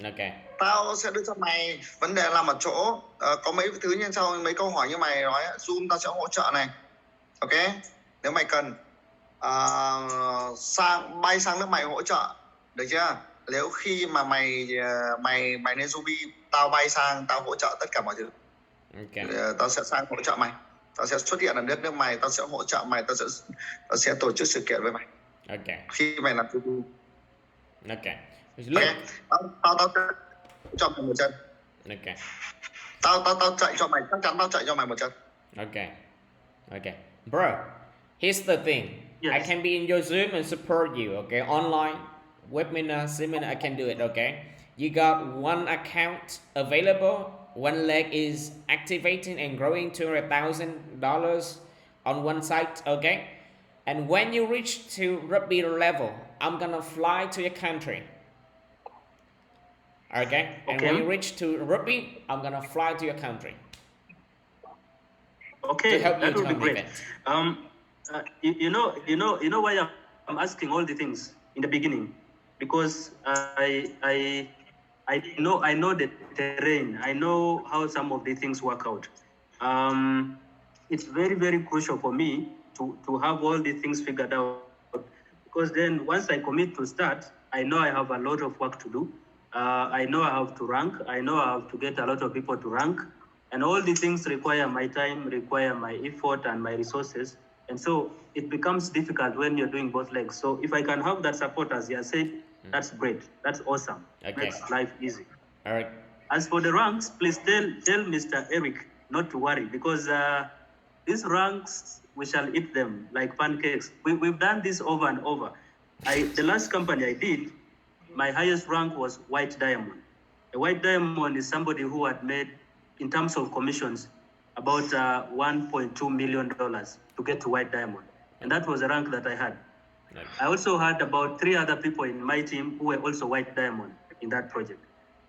Okay. Tao sẽ đưa cho mày, vấn đề là một chỗ có mấy thứ như sau, mấy câu hỏi như mày nói, Zoom tao sẽ hỗ trợ này. Ok, nếu mày cần bay sang nước mày hỗ trợ, được chưa? Nếu khi mà mày lên Ruby, tao bay sang, tao hỗ trợ tất cả mọi thứ. Tao sẽ sang hỗ trợ mày, tao sẽ xuất hiện ở nước mày, tao sẽ hỗ trợ mày, tao sẽ tổ chức sự kiện với mày. Khi mày làm Ruby. Tao cho mày một chân. Tao chạy cho mày, chắc chắn tao chạy cho mày một chân. Okay. Bro, here's the thing. Yes. I can be in your Zoom and support you, okay? Online, webinar, seminar, I can do it, okay? You got one account available, one leg is activating and growing $200,000 on one site, okay? And when you reach to rugby level, I'm gonna fly to your country. Okay? And when you reach to rugby, I'm gonna fly to your country. Okay, to help that you would be great. Event. You know why I'm asking all the things in the beginning, because I know the terrain. I know how some of the things work out. It's very, very crucial for me to have all these things figured out, because then once I commit to start, I know I have a lot of work to do. I know I have to rank. I know I have to get a lot of people to rank, and all the things require my time, require my effort and my resources, and so it becomes difficult when you're doing both legs. So if I can have that support, as you said, that's great. That's awesome. Okay. Makes life easy. All right. As for the ranks, please tell Mr. Eric not to worry, because these ranks, we shall eat them like pancakes. We've done this over and over. The last company I did, my highest rank was white diamond. A white diamond is somebody who had made, in terms of commissions, about $1.2 million to get to white diamond. And that was a rank that I had. Right. I also had about 3 other people in my team who were also white diamond in that project.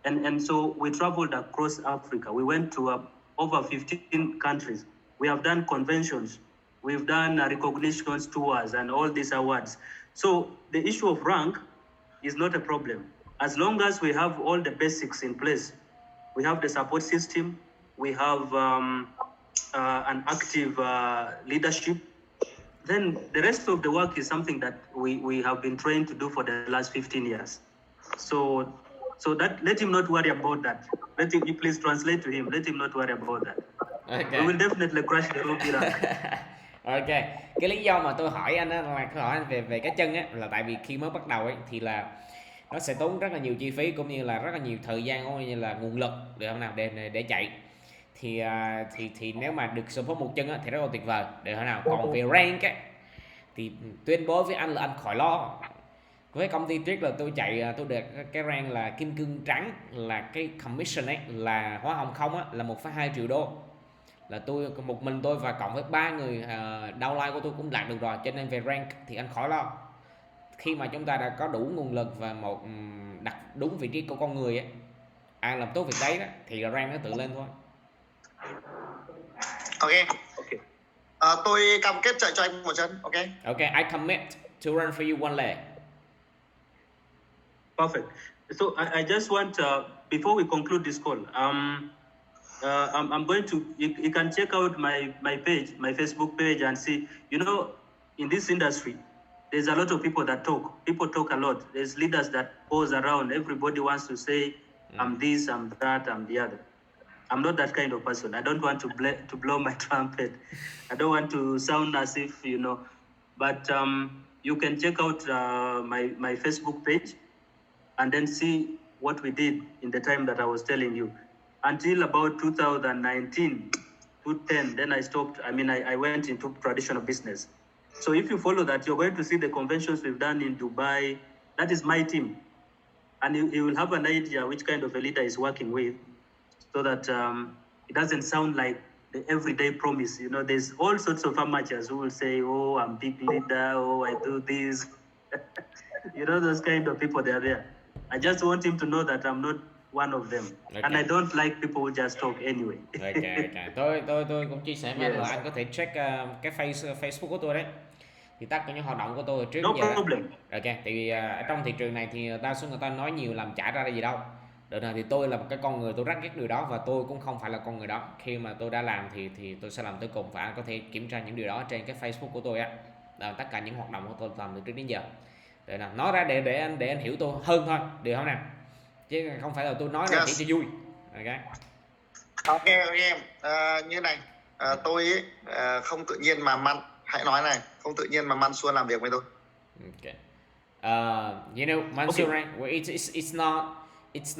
And so we traveled across Africa. We went to over 15 countries. We have done conventions. We've done recognitions tours and all these awards. So the issue of rank is not a problem. As long as we have all the basics in place, we have the support system, we have an active leadership, then the rest of the work is something that we have been trained to do for the last 15 years. So that, let him not worry about that. Let him, you please translate to him, let him not worry about that. Okay. We will definitely crush the Ruby rank. Ok, cái lý do mà tôi hỏi anh á, là tôi hỏi anh về cái chân á, là tại vì khi mới bắt đầu ấy thì là nó sẽ tốn rất là nhiều chi phí cũng như là rất là nhiều thời gian cũng như là nguồn lực được không nào để chạy. Thì nếu mà được support một chân á, thì rất là tuyệt vời được không nào. Còn về rank á, thì tuyên bố với anh là anh khỏi lo. Với công ty trước là tôi chạy, tôi được cái rank là kim cương trắng, là cái commission ấy, là hoa hồng không á, là 1,2 triệu đô. Là tôi một mình tôi và cộng với 3 người downline của tôi cũng đạt được rồi, cho nên về rank thì anh khỏi lo. Khi mà chúng ta đã có đủ nguồn lực và đặt đúng vị trí của con người ấy, ai làm tốt việc đấy đó, thì rank nó tự lên thôi. Ok. Tôi cam kết chạy cho anh một chân. Ok. Ok, I commit to run for you one leg. Perfect. So I just want, before we conclude this call, I'm going to, you can check out my page, my Facebook page, and see, you know, in this industry, there's a lot of people that talk. People talk a lot. There's leaders that goes around. Everybody wants to say, I'm this, I'm that, I'm the other. I'm not that kind of person. I don't want to blow my trumpet. I don't want to sound as if, you know, but you can check out my Facebook page and then see what we did in the time that I was telling you. Until about 2019, 2010, then I stopped. I mean, I went into traditional business. So if you follow that, you're going to see the conventions we've done in Dubai. That is my team. And you will have an idea which kind of a leader is working with, so that it doesn't sound like the everyday promise. You know, there's all sorts of amateurs who will say, oh, I'm big leader, oh, I do this. You know, those kind of people, they're there. I just want him to know that I'm not one of them. Okay. And I don't like people who just talk anyway. Okay. Tôi cũng chia sẻ với anh là anh có thể check cái Facebook của tôi đấy. Thì tất cả những hoạt động của tôi trước giờ. Problem. Ok, tại vì ở trong thị trường này thì đa số người ta nói nhiều làm chả ra gì đâu. Đợt này thì tôi là một cái con người, tôi rất ghét điều đó và tôi cũng không phải là con người đó. Khi mà tôi đã làm thì tôi sẽ làm tới cùng, và anh có thể kiểm tra những điều đó trên cái Facebook của tôi á. Tất cả những hoạt động của tôi làm từ trước đến giờ. Để nào nói ra để anh hiểu tôi hơn thôi, được không nào? Chứ không phải là tôi nói ra chỉ cho vui. Ok. Như này, tôi ấy, không tự nhiên mà man, hãy nói này, không tự nhiên mà Mansur làm việc với tôi. Okay. You know, Mansur, right? Well, it's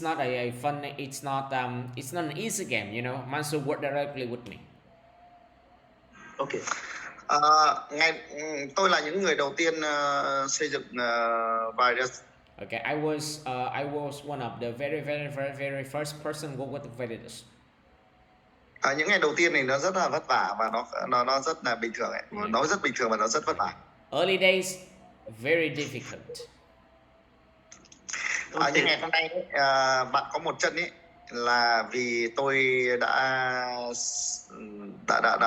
not a fun. It's not an easy game. You know, Mansur worked directly with me. Okay. Tôi là những người đầu tiên xây dựng virus. Okay, I was one of the very first person who worked with Veritas. Những ngày đầu tiên này nó rất là vất vả và nó rất là bình thường ấy. Nó rất bình thường và nó rất vất vả. Early days very difficult. Những ngày hôm nay ấy, bạn có một chân ấy là vì tôi đã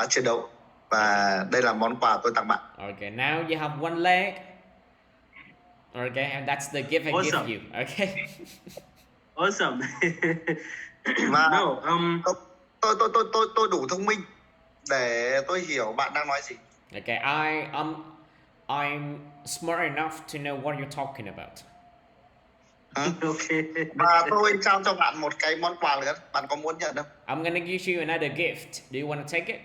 chiến đấu và đây là món quà tôi tặng bạn. Okay, now you have one leg. Okay, and that's the gift I give you. Okay. Awesome. Và tôi đủ thông minh để tôi hiểu bạn đang nói gì. Okay, I'm smart enough to know what you're talking about. Okay. Và tôi trao cho bạn một cái món quà nữa, bạn có muốn nhận không? I'm gonna give you another gift. Do you want to take it?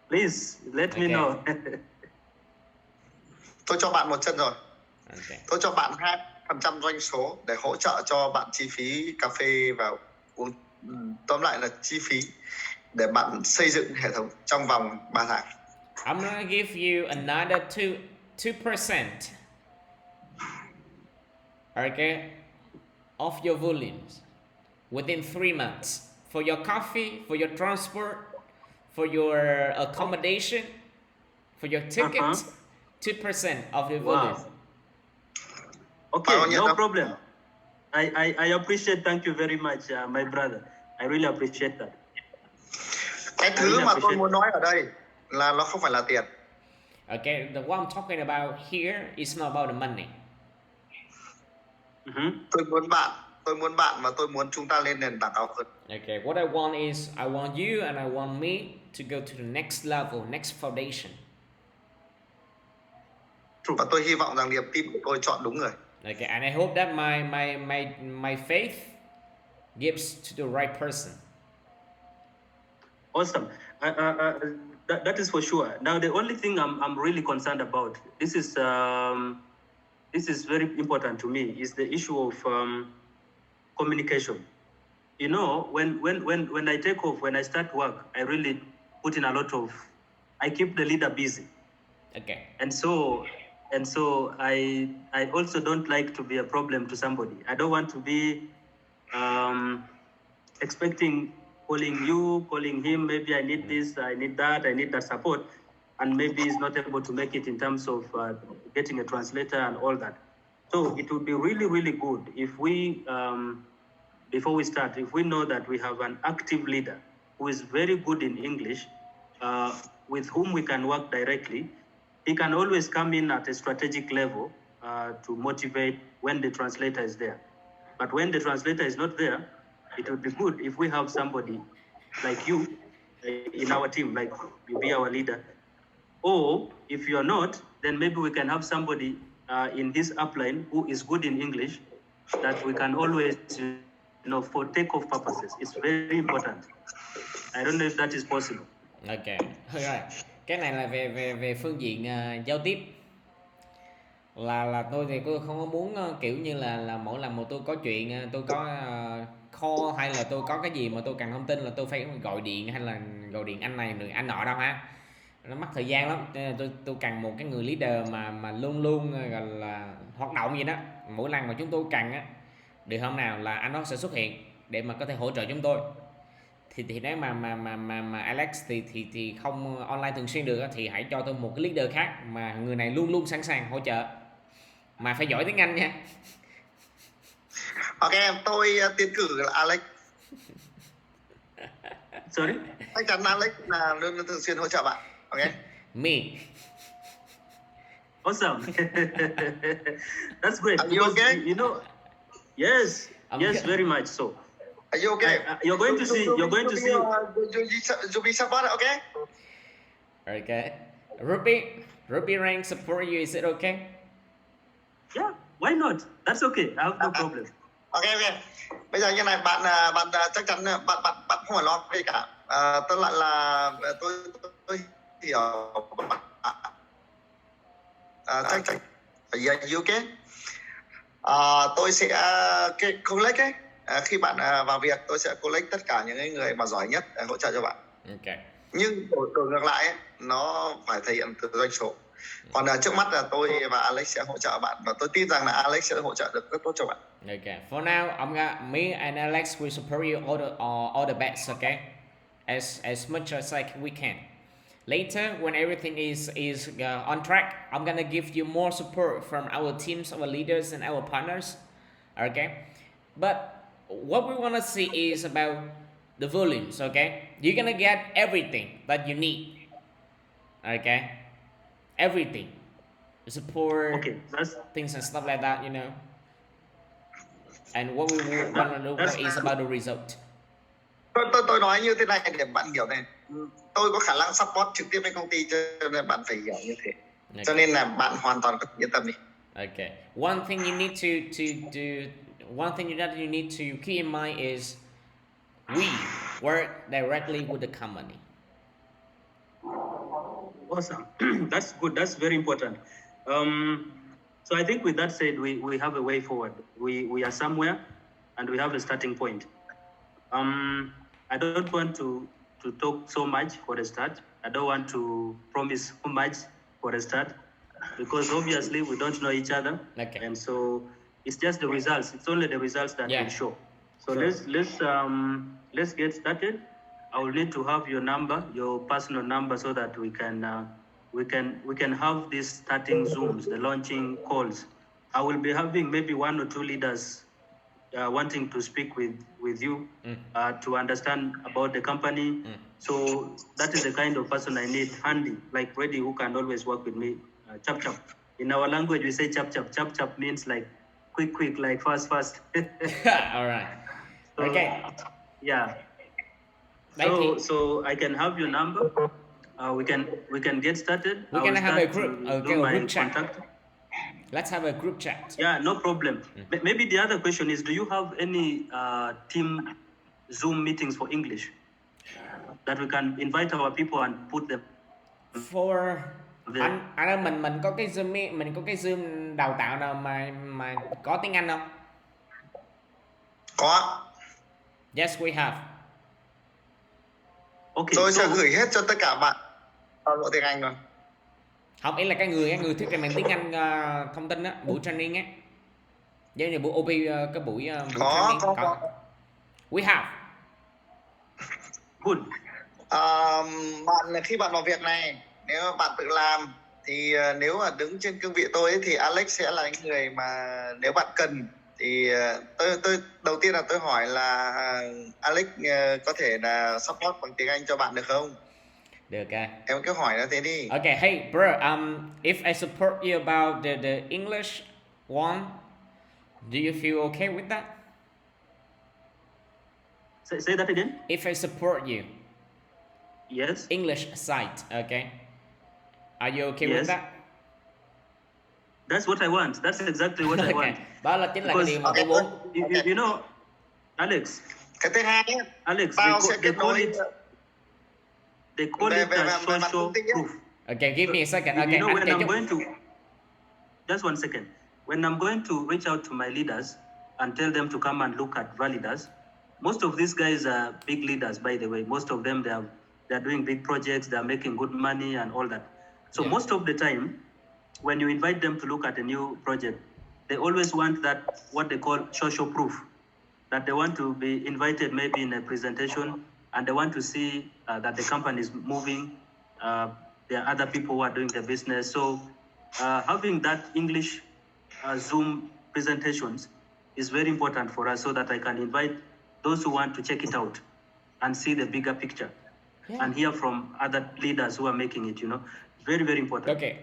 Please let me Okay. know. Tôi cho bạn một chân rồi. Okay. Tôi cho bạn 2% doanh số để hỗ trợ cho bạn chi phí cà phê và uống. Tóm lại là chi phí để bạn xây dựng hệ thống trong vòng 3 tháng. I'm gonna give you another 2%. Okay, of your volumes within 3 months for your coffee, for your transport, for your accommodation, for your ticket. 2% of your volume. Wow. Okay, no problem. I appreciate. Thank you very much, my brother. I really appreciate that. Cái thứ mà tôi muốn nói ở đây là nó không phải là tiền. Okay, the what I'm talking about here is not about the money. Tôi muốn bạn và tôi muốn chúng ta lên nền tảng cao hơn. Okay, what I want is I want you and I want me to go to the next level, next foundation. Và tôi hy vọng rằng niềm tin của tôi chọn đúng người. Okay, and I hope that my faith gives to the right person. Awesome. That is for sure. Now, the only thing I'm really concerned about, this is very important to me, is the issue of communication. You know, when I take off, when I start work, I really put in a lot of, I keep the leader busy. Okay. And so I also don't like to be a problem to somebody. I don't want to be expecting, calling you, calling him, maybe I need this, I need that, I need that support, and maybe he's not able to make it in terms of getting a translator and all that. So it would be really, really good if we, before we start, if we know that we have an active leader who is very good in English, with whom we can work directly. He can always come in at a strategic level to motivate when the translator is there. But when the translator is not there, it would be good if we have somebody like you in our team, like you be our leader. Or if you are not, then maybe we can have somebody in this upline who is good in English that we can always, for takeoff purposes. It's very important. I don't know if that is possible. Okay, rồi. Cái này là về phương diện giao tiếp. Là tôi thì tôi không có muốn kiểu như là mỗi lần mà tôi có chuyện, tôi có call hay là tôi có cái gì mà tôi cần thông tin là tôi phải gọi điện hay là gọi điện anh này người anh nọ đâu ha. Nó mất thời gian lắm. Tôi cần một cái người leader mà luôn luôn gọi là hoạt động gì đó. Mỗi lần mà chúng tôi cần á, được hôm nào là anh đó sẽ xuất hiện để mà có thể hỗ trợ chúng tôi. Thì nếu mà Alex thì không online thường xuyên được thì hãy cho tôi một cái leader khác mà người này luôn luôn sẵn sàng hỗ trợ, mà phải giỏi tiếng Anh nha. Ok, tôi tiến cử là Alex. Sorry? Chắc chắn Alex là luôn thường xuyên hỗ trợ bạn. Ok. Me. Awesome. That's great. Are you okay? You know, yes, yes, very much so. Are you okay? You're going to see. You're going to see. You be support, okay? Okay. Ruby rank support you. Is it okay? Yeah, why not? That's okay. I have no problem. Okay. Bây giờ như này, bạn chắc chắn bạn không phải lo gì cả. Tôi lại là tôi hiểu bạn. Chắc chắn. Are you okay? Tôi sẽ collect ấy. Khi bạn vào việc, tôi sẽ collect tất cả những người mà giỏi nhất để hỗ trợ cho bạn. Okay. Nhưng đổi ngược lại ấy, nó phải thể hiện từ doanh số. Còn trước mắt là tôi và Alex sẽ hỗ trợ bạn, và tôi tin rằng là Alex sẽ hỗ trợ được rất tốt cho bạn. Okay. For now, me and Alex will support you all the best. Okay. As much as we can. Later, when everything is on track, I'm gonna give you more support from our teams, our leaders, and our partners. Okay. But what we want to see is about the volumes. Okay. You're gonna get everything that you need. Okay. Everything, the support, Okay, things and stuff like that, And what we want to look for is about the result. tôi nói như thế này để bạn hiểu này. Tôi có khả năng support trực tiếp với công ty, cho nên bạn phải hiểu như thế. Okay. Cho nên là bạn hoàn toàn có thể yên tâm đi. Okay. One thing you need to do. One thing that you need to keep in mind is we work directly with the company. Awesome. That's good. That's very important. So I think with that said, we have a way forward. We are somewhere, and we have a starting point. I don't want to talk so much for the start. I don't want to promise so much for the start, because obviously we don't know each other. Okay. And so it's just the results. It's only the results that will show. So Sure. let's get started. I will need to have your number, your personal number, so that we can have these starting Zooms, the launching calls. I will be having maybe 1 or 2 leaders wanting to speak with you to understand about the company. So that is the kind of person I need handy, like ready, who can always work with me. Chap chap. In our language, we say chap chap. Chap chap means like quick, like fast. All right. So, Okay. Yeah. Thank So I can have your number. We can get started. We're gonna have a group. Okay, a group chat. Contact. Let's have a group chat. Yeah, no problem. Maybe the other question is, do you have any team Zoom meetings for English that we can invite our people and put them? For there? anh ơi, mình có cái Zoom, mình có cái Zoom đào tạo nào mà có tiếng Anh không? Có. Yes, we have. Okay. Tôi sẽ gửi hết cho tất cả bạn toàn bộ tiếng Anh rồi. Không, ý là cái người thuyết trình bằng tiếng Anh thông tin á, buổi training á, giống như buổi OP, cái buổi training. Có. We have. Good. Khi bạn vào việc này, nếu mà bạn tự làm thì nếu mà đứng trên cương vị tôi ấy, thì Alex sẽ là người mà nếu bạn cần thì tôi đầu tiên là tôi hỏi là Alex có thể là support bằng tiếng Anh cho bạn được không? Được. Em cứ hỏi nó thế đi. Okay, hey bro, if I support you about the English one, do you feel okay with that? Say that again. If I support you, Yes. English side, okay, are you okay with Yes. that? That's what I want. That's exactly what I want. Đó là chính là cái điều mà tôi muốn. You know, Alex. Cái thứ hai ấy, Alex, tao sẽ they kết call nối. it a social proof. Okay, give me a second. Okay, You know, when anh I'm going to, just 1 second. When I'm going to reach out to my leaders and tell them to come and look at Validas, most of these guys are big leaders, by the way. Most of them, they're doing big projects, they're making good money and all that. So most of the time, when you invite them to look at a new project, they always want that, what they call social proof, that they want to be invited maybe in a presentation, and they want to see that the company is moving. There are other people who are doing the business. So having that English Zoom presentations is very important for us, so that I can invite those who want to check it out and see the bigger picture and hear from other leaders who are making it, very, very important. Okay.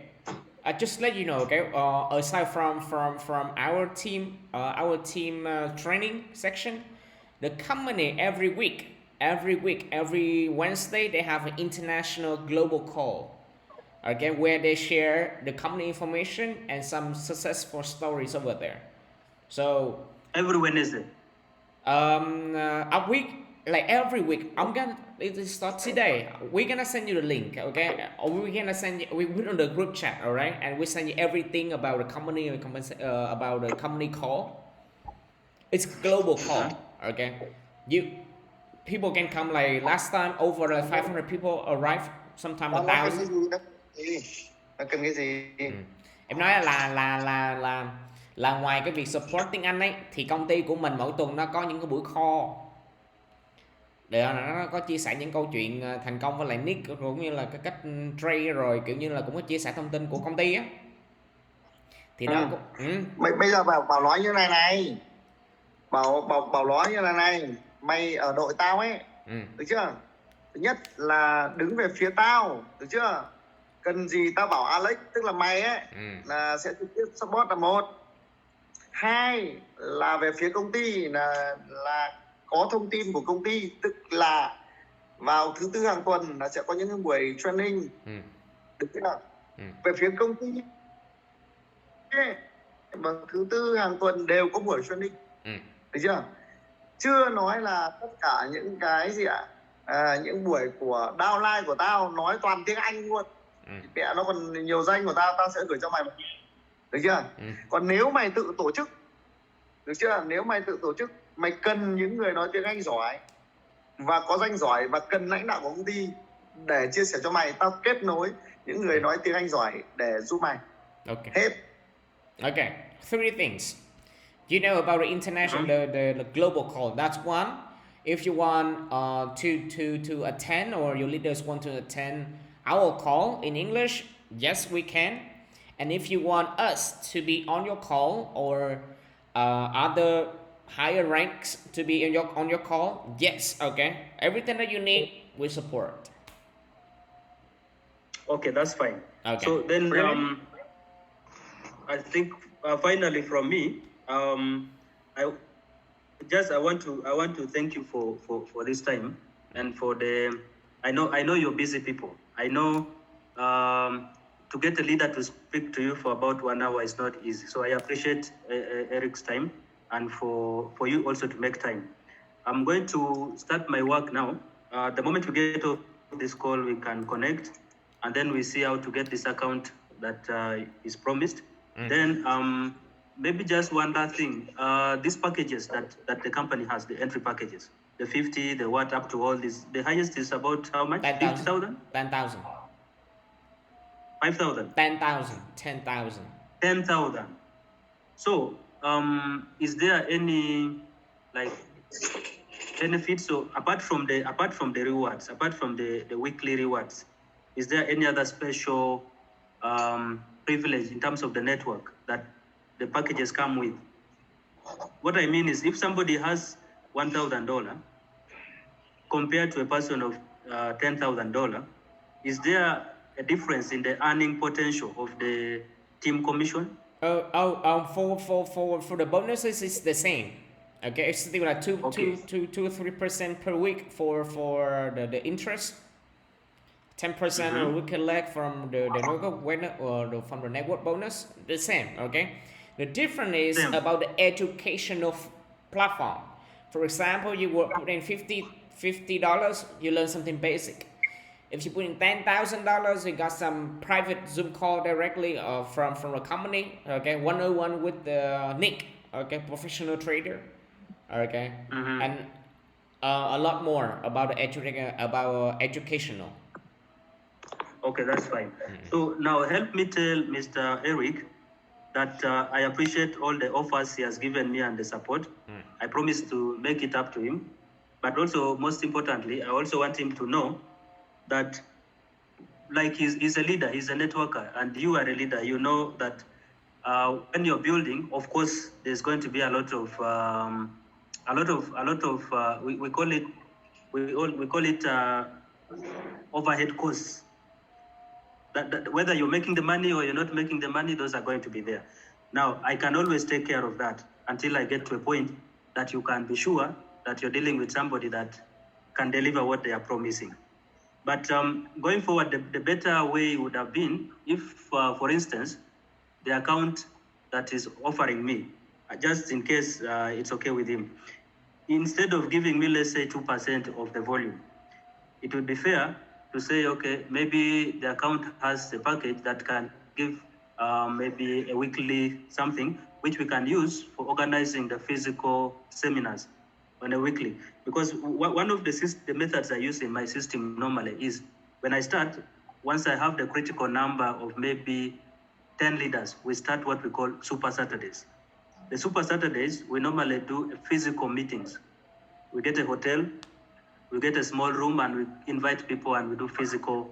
Just let you know, okay. Aside from our team training section, the company every week, every Wednesday they have an international global call, okay, where they share the company information and some successful stories over there. So every Wednesday. A week, like every week. It start today. We're gonna send you the link, okay? Or we're gonna send you. We put on the group chat, all right? And we send you everything about the company, about the company call. It's global call, okay? People can come, like last time over 500 people arrived, sometime 1,000. Nó cần cái gì? Em nói là ngoài cái việc support tiếng Anh ấy, thì công ty của mình mỗi tuần nó có những cái buổi call để nó có chia sẻ những câu chuyện thành công với lại Nick, cũng như là cái cách trade, rồi kiểu như là cũng có chia sẻ thông tin của công ty á. Thì đó cũng Bây giờ bảo nói như này, bảo nói như này, mày ở đội tao ấy, được chưa? Thứ nhất là đứng về phía tao, được chưa? Cần gì tao bảo Alex, tức là mày ấy, là sẽ trực tiếp support là 1. 2 là về phía công ty là có thông tin của công ty, tức là vào thứ tư hàng tuần là sẽ có những buổi training. Được chưa nào? Về phía công ty mà thứ tư hàng tuần đều có buổi training. Được chưa? Chưa nói là tất cả những cái gì ạ? Những buổi của downline của tao nói toàn tiếng Anh luôn. Mẹ nó còn nhiều danh của tao, tao sẽ gửi cho mày. Được chưa? Còn nếu mày tự tổ chức, được chưa? Nếu mày tự tổ chức, mày cần những người nói tiếng Anh giỏi và có danh giỏi và cần lãnh đạo của công ty để chia sẻ cho mày, tao kết nối những người nói tiếng Anh giỏi để giúp mày. Okay. Hết. Okay. 3 things. You know about the international, the global call. That's one. If you want to attend, or your leaders want to attend our call in English, yes, we can. And if you want us to be on your call, or other higher ranks to be on your call, yes, okay. Everything that you need, we support. Okay, that's fine. Okay. So then, I think finally from me, I want to thank you for this time, and for the. I know you're busy people. I know to get a leader to speak to you for about 1 hour is not easy. So I appreciate Eric's time, and for you also to make time. I'm going to start my work now. The moment we get off this call, we can connect, and then we see how to get this account that is promised. Then maybe just one last thing. These packages that the company has, the entry packages, the 50, the what, up to all this, the highest is about how much? 50,000? 10,000. 5,000? 10,000. 10,000. 10,000. So, is there any like benefits? So apart from the rewards, apart from the weekly rewards, is there any other special privilege in terms of the network that the packages come with? What I mean is, if somebody has $1,000 compared to a person of $10,000, is there a difference in the earning potential of the team commission? For the bonuses, it's the same. Okay, it's still like 2 or 3% per week for the interest. 10% or we collect from the network, or from the network bonus. The same. Okay. The difference is about the educational platform. For example, you will put in $50, you learn something basic. If you put in $10,000, you got some private Zoom call directly from a company. Okay, 101 with Nick. Okay, professional trader. Okay, and a lot more about the educational. Okay, that's fine. So now help me tell Mr. Eric that I appreciate all the offers he has given me and the support. I promise to make it up to him. But also, most importantly, I also want him to know that, like, he's a leader, he's a networker, and you are a leader. You know that when you're building, of course, there's going to be a lot of we call it overhead costs. That whether you're making the money or you're not making the money, those are going to be there. Now, I can always take care of that until I get to a point that you can be sure that you're dealing with somebody that can deliver what they are promising. But going forward, the better way would have been if, for instance, the account that is offering me, just in case it's okay with him, instead of giving me, let's say, 2% of the volume, it would be fair to say, okay, maybe the account has a package that can give maybe a weekly something, which we can use for organizing the physical seminars on a weekly. Because one of the methods I use in my system normally is, when I start, once I have the critical number of maybe 10 leaders, we start what we call Super Saturdays. The Super Saturdays, we normally do physical meetings. We get a hotel, we get a small room, and we invite people and we do physical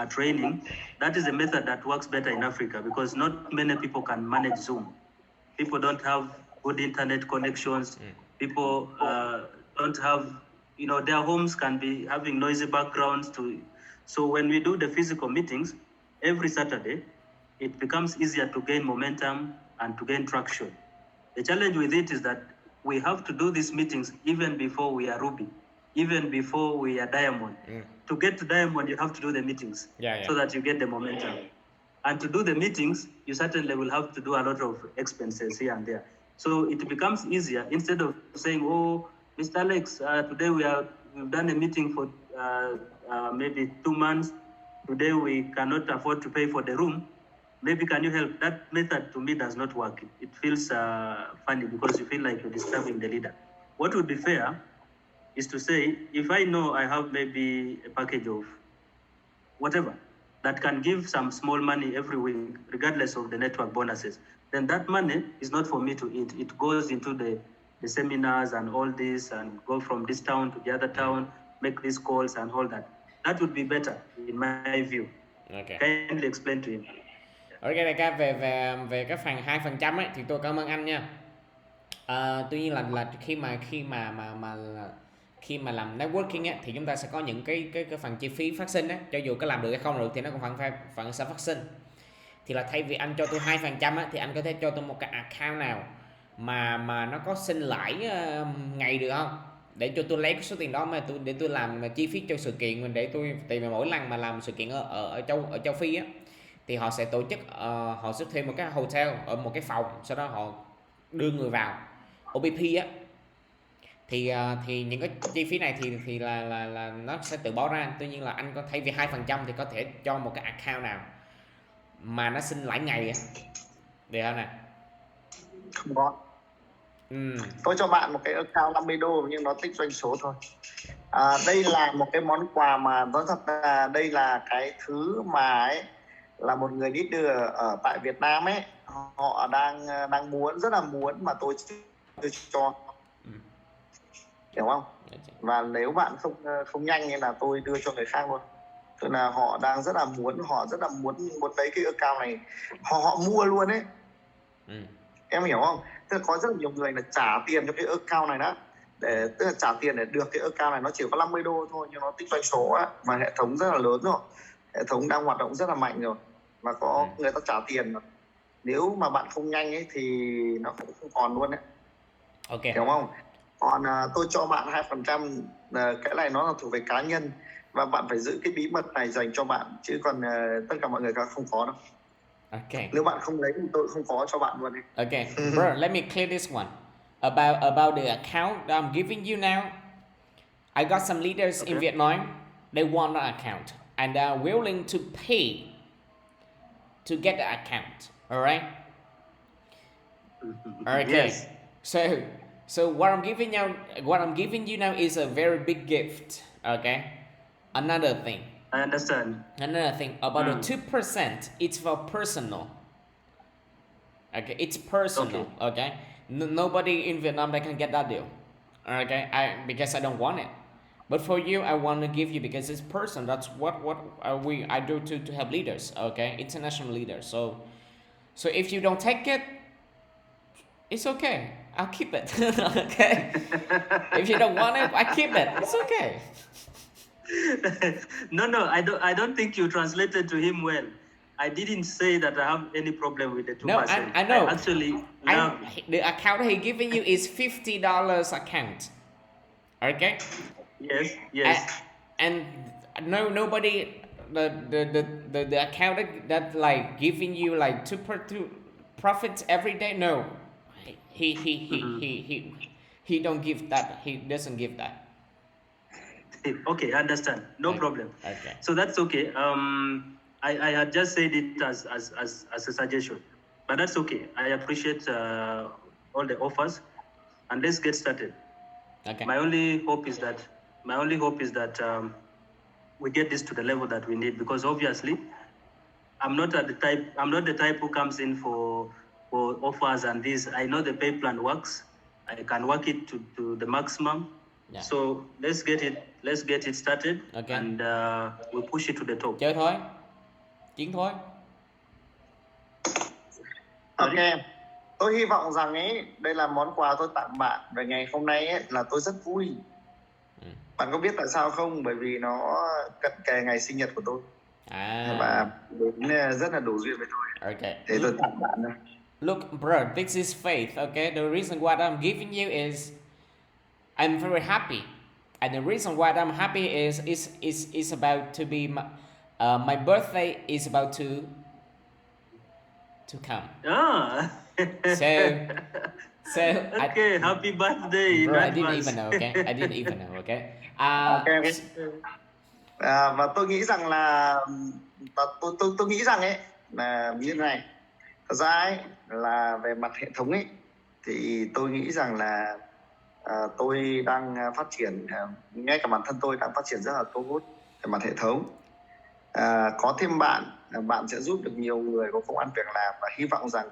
training. That is a method that works better in Africa because not many people can manage Zoom. People don't have good internet connections. People don't have, their homes can be having noisy backgrounds too. So when we do the physical meetings every Saturday, it becomes easier to gain momentum and to gain traction. The challenge with it is that we have to do these meetings even before we are ruby, even before we are diamond. To get to diamond, you have to do the meetings so that you get the momentum. And to do the meetings, you certainly will have to do a lot of expenses here and there. So it becomes easier instead of saying, "Oh, Mr. Alex, today we've done a meeting for maybe 2 months. Today we cannot afford to pay for the room. Maybe can you help?" That method to me does not work. It feels funny because you feel like you're disturbing the leader. What would be fair is to say, if I know I have maybe a package of whatever that can give some small money every week, regardless of the network bonuses, then that money is not for me to eat. It goes into the seminars and all this, and go from this town to the other town, make these calls and all that. That would be better in my view. Okay. Kindly explain to him. Ok đại ca, về cái phần 2% ấy thì tôi cảm ơn anh nha. Tuy nhiên là khi mà làm networking ấy, thì chúng ta sẽ có những cái phần chi phí phát sinh ấy, cho dù có làm được hay không được thì nó cũng vẫn sẽ phát sinh. Thì là thay vì anh cho tôi 2% á, thì anh có thể cho tôi một cái account nào mà nó có sinh lãi ngày được không? Để cho tôi lấy cái số tiền đó để tôi làm chi phí cho sự kiện, để tôi tìm mỗi lần mà làm sự kiện ở châu Phi á, thì họ sẽ tổ chức họ sẽ thuê một cái hotel ở một cái phòng, sau đó họ đưa người vào OBP á, thì những cái chi phí này thì là nó sẽ tự báo ra. Tuy nhiên là anh có thay vì 2% thì có thể cho một cái account nào mà nó sinh lãi ngày á, được không nè? Không có. Tôi cho bạn một cái account 50 đô nhưng nó tích doanh số thôi. Đây là một cái món quà mà nói thật là đây là cái thứ mà ấy, là một người leader ở tại Việt Nam ấy, họ đang muốn, rất là muốn mà tôi cho. Hiểu không? Và nếu bạn không nhanh thì là tôi đưa cho người khác luôn. Tức là họ rất là muốn lấy cái account này, họ mua luôn ấy. Em hiểu không? Tức là có rất là nhiều người là trả tiền cho cái account này đó, tức là trả tiền để được cái account này. Nó chỉ có 50 đô thôi nhưng nó tích doanh số á, mà hệ thống rất là lớn rồi, hệ thống đang hoạt động rất là mạnh rồi, mà có người ta trả tiền rồi. Nếu mà bạn không nhanh ấy thì nó cũng không còn luôn đấy. Ok. Hiểu không? Còn tôi cho bạn 2%, cái này nó là thuộc về cá nhân và bạn phải giữ cái bí mật này dành cho bạn, chứ còn tất cả mọi người không có đâu. Okay. Nếu bạn không lấy thì tôi không có cho bạn luôn đi. Okay, bro, let me clear this one. About the account that I'm giving you now. I got some leaders in Vietnam. They want an account and they are willing to pay to get the account. All right. Okay. Yes. So what I'm giving you now is a very big gift. Okay. Another thing. I understand. Another thing about the 2%, it's for personal. Okay, it's personal. Okay, nobody in Vietnam that can get that deal. Okay, because I don't want it. But for you, I want to give you because it's personal. That's what I do to help leaders. Okay, international leaders. So if you don't take it, it's okay. I'll keep it. Okay. If you don't want it, I keep it. It's okay. No, I don't think you translated to him well. I didn't say that I have any problem with the 2%. No, I know. The account he giving you is $50 account. Okay. Yes. And nobody the account that like giving you like two profits every day. No, he don't give that. He doesn't give that. Okay, I understand. No problem. Okay. So that's okay. I had just said it as a suggestion, but that's okay. I appreciate all the offers, and let's get started. Okay. My only hope is that we get this to the level that we need, because obviously I'm not the type who comes in for offers and this. I know the pay plan works. I can work it to the maximum. Yeah. So let's get it started. Okay. And we'll push it to the top. Chơi thôi. Chiến thôi. Ok. Tôi hy vọng rằng ấy, đây là món quà tôi tặng bạn về ngày hôm nay ấy, là tôi rất vui. Bạn có biết tại sao không? Bởi vì nó cận kề ngày sinh nhật của tôi. Và đến rất là đủ duyên với tôi. Ok. Thế tôi tặng bạn thôi. look, bro, this is faith. Okay, the reason what I'm giving you is I'm very happy, and the reason why I'm happy is about to be my birthday is about to come. Ah. So Okay, happy birthday in bro, I didn't advance. even know. Okay, I didn't even know. Okay. Ok. Và tôi nghĩ rằng là tôi nghĩ rằng ấy là như thế này. Thật ra ấy là về mặt hệ thống ấy thì tôi nghĩ rằng là tôi đang phát triển, ngay cả bản thân tôi đang phát triển rất là tốt về mặt hệ thống. Có thêm bạn sẽ giúp được nhiều người có công ăn việc làm, và hy vọng rằng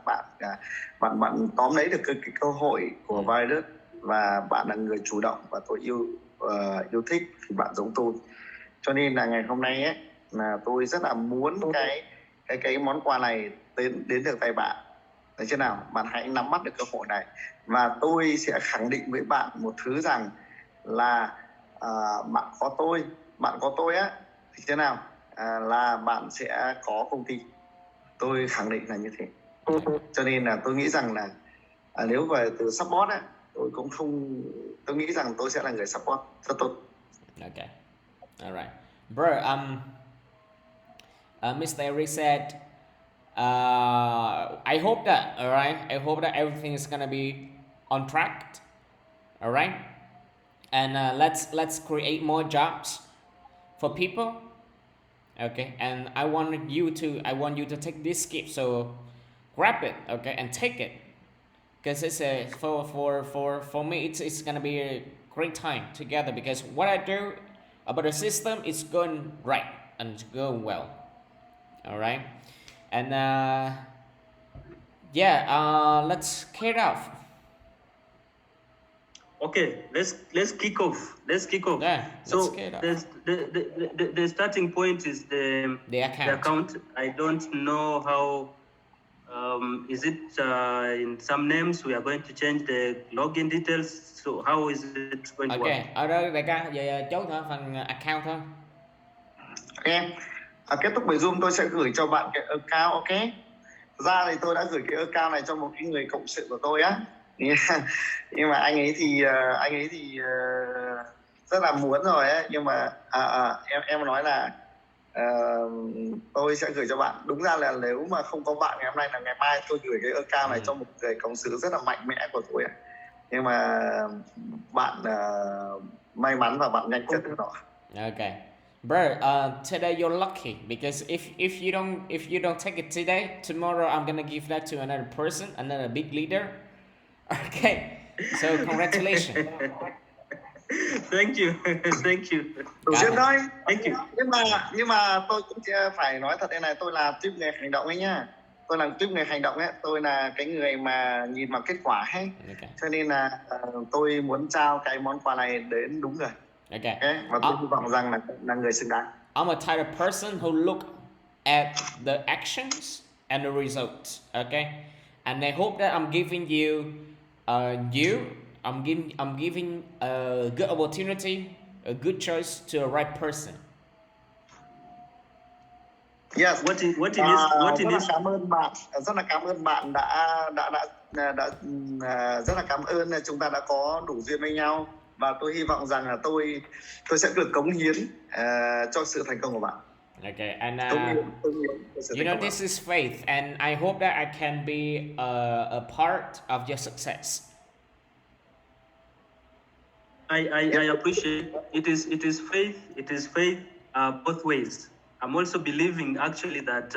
bạn tóm lấy được cái cơ hội của virus, và bạn là người chủ động và tôi yêu thích thì bạn giống tôi. Cho nên là ngày hôm nay ấy là tôi rất là muốn cái món quà này đến được tay bạn. Đấy chưa nào? Bạn hãy nắm bắt được cơ hội này, và tôi sẽ khẳng định với bạn một thứ rằng là bạn có tôi á thì thế nào? Là bạn sẽ có công ty. Tôi khẳng định là như thế. Cho nên là tôi nghĩ rằng là nếu về từ support á, tôi nghĩ rằng tôi sẽ là người support rất tốt. Okay. All right, bro. Mr. Eric said, I hope that, all right, I hope that everything is gonna be on track, all right, and let's create more jobs for people, okay. And I want you to take this gift, so grab it, okay, and take it, because it's for me it's gonna be a great time together, because what I do about the system is going right and it's going well, all right. And let's kick off. Okay, let's kick off. Yeah, so let's kick off. the starting point is The account. I don't know how. Is it in some names we are going to change the login details? So how is it going to work? Ok, ở đây đại ca về chốt thôi phần account thôi. Ok. Kết thúc buổi Zoom tôi sẽ gửi cho bạn cái account, ok? Ra thì tôi đã gửi cái account này cho một cái người cộng sự của tôi á. Nhưng mà anh ấy thì rất là muốn rồi ấy, nhưng mà em nói là tôi sẽ gửi cho bạn. Đúng ra là nếu mà không có bạn ngày hôm nay là ngày mai tôi gửi cái account này cho một người cộng sự rất là mạnh mẽ của tôi. Nhưng mà bạn may mắn và bạn nhanh chân được đó. Okay. Bro, today you're lucky, because if you don't take it today, tomorrow I'm gonna give that to another person, another big leader. Okay. So congratulations. Thank you. Đủ duyên thôi. Thank you. Nhưng mà tôi cũng phải nói thật đây này, tôi là tuyếp người hành động ấy nhá. Tôi là tuyếp người hành động ấy, tôi là cái người mà nhìn vào kết quả ấy. Okay. Cho nên là tôi muốn trao cái món quà này đến đúng người. Okay. Và tôi hy vọng rằng là người xứng đáng. I'm a type of person who look at the actions and the results. Okay. And I hope that I'm giving you I'm giving a good opportunity, a good choice to a right person. Yes. What it is? Rất là cảm ơn bạn đã rất là cảm ơn là chúng ta đã có đủ duyên với nhau, và tôi hy vọng rằng là tôi sẽ được cống hiến cho sự thành công của bạn. Okay, and you know, this is faith, and I hope that I can be a part of your success. I appreciate it is faith both ways. I'm also believing actually that